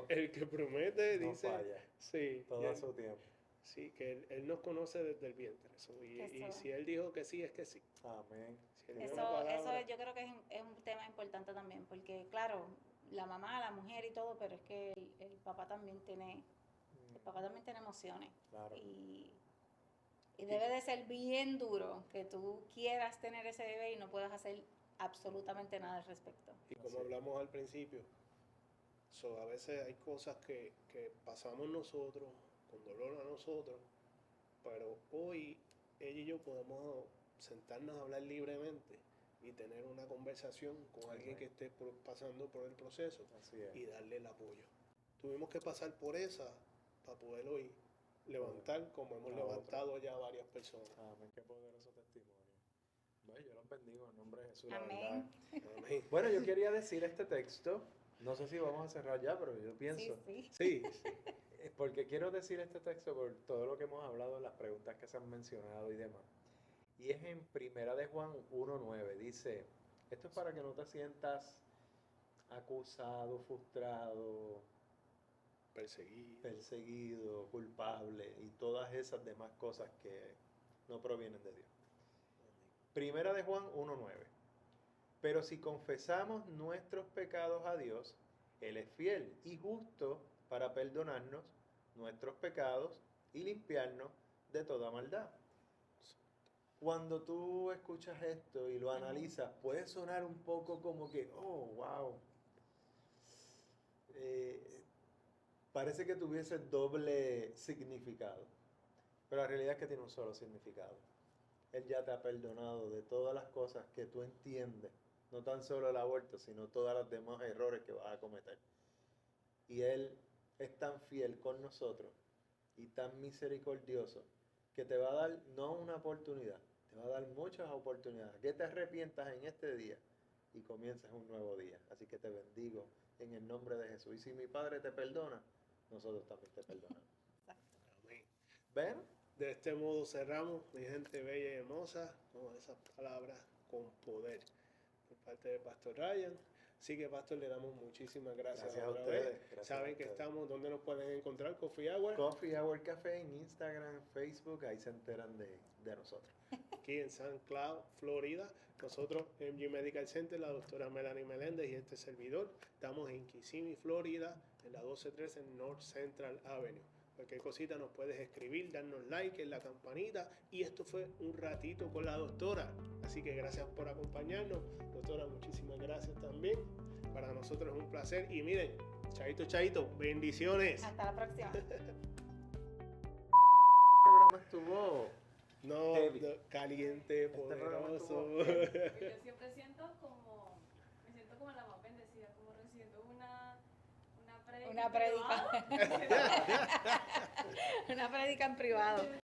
S1: el que promete
S2: no
S1: dice,
S2: falla.
S1: Sí,
S2: todo a su tiempo.
S1: Sí, que él nos conoce desde el vientre. Y si él dijo que sí, es que sí.
S2: Amén.
S3: Eso yo creo que es un tema importante también, porque claro, la mamá, la mujer y todo, pero es que el papá también tiene, el papá también tiene emociones.
S2: Claro.
S3: Y debe de ser bien duro que tú quieras tener ese bebé y no puedas hacer absolutamente nada al respecto.
S1: Y como
S2: Así es.
S1: hablamos al principio, a veces hay cosas que pasamos nosotros, con dolor a nosotros, pero hoy ella y yo podemos sentarnos a hablar libremente y tener una conversación con alguien que esté pasando por el proceso
S2: Así es.
S1: y darle el apoyo. Tuvimos que pasar por esa para poder hoy levantar como hemos
S2: La
S1: levantado ya varias personas.
S2: Amén, qué poderoso testimonio. Bueno, yo los bendigo en nombre de Jesús, la
S3: Amén.
S2: verdad.
S1: Amén.
S2: Bueno, yo quería decir este texto, no sé si vamos a cerrar ya, pero yo pienso,
S3: Sí.
S1: Sí,
S2: porque quiero decir este texto por todo lo que hemos hablado, las preguntas que se han mencionado y demás. Y es en Primera de Juan 1:9, dice, esto es para que no te sientas acusado, frustrado, perseguido, culpable y todas esas demás cosas que no provienen de Dios. Primera de Juan 1:9. Pero si confesamos nuestros pecados a Dios, Él es fiel y justo para perdonarnos nuestros pecados y limpiarnos de toda maldad. Cuando tú escuchas esto y lo analizas, puede sonar un poco como que, oh, wow. Parece que tuviese doble significado, pero la realidad es que tiene un solo significado. Él ya te ha perdonado de todas las cosas que tú entiendes, no tan solo el aborto, sino todos los demás errores que vas a cometer. Y Él es tan fiel con nosotros y tan misericordioso que te va a dar no una oportunidad, te va a dar muchas oportunidades. Que te arrepientas en este día y comiences un nuevo día. Así que te bendigo en el nombre de Jesús. Y si mi Padre te perdona, nosotros también te perdonamos.
S1: amén.
S2: ¿Ven?
S1: De este modo cerramos, mi gente bella y hermosa, con esas palabras con poder por parte del Pastor Ryan. Así que, Pastor, le damos muchísimas gracias
S2: Gracias a
S1: otra
S2: ustedes.
S1: vez.
S2: Gracias
S1: Saben
S2: a
S1: que
S2: ustedes.
S1: estamos, ¿dónde nos pueden encontrar? Coffee Hour,
S2: Coffee Hour Café en Instagram, Facebook, ahí se enteran de nosotros.
S1: aquí en San Cloud, Florida. Nosotros, MG Medical Center, la doctora Melanie Meléndez y este servidor, estamos en Kissimmee, Florida, en la 1213 North Central Avenue. Cualquier cosita nos puedes escribir, darnos like en la campanita. Y esto fue un ratito con la doctora. Así que gracias por acompañarnos. Doctora, muchísimas gracias también. Para nosotros es un placer. Y miren, chaito, chaito, bendiciones.
S3: Hasta la próxima.
S2: El programa estuvo
S1: No,
S2: heavy.
S1: Caliente,
S2: programa
S1: poderoso.
S2: estuvo heavy.
S4: Yo siempre me siento como la más bendecida, como recibiendo una
S3: Una prédica.
S4: privada.
S3: Una prédica en privado.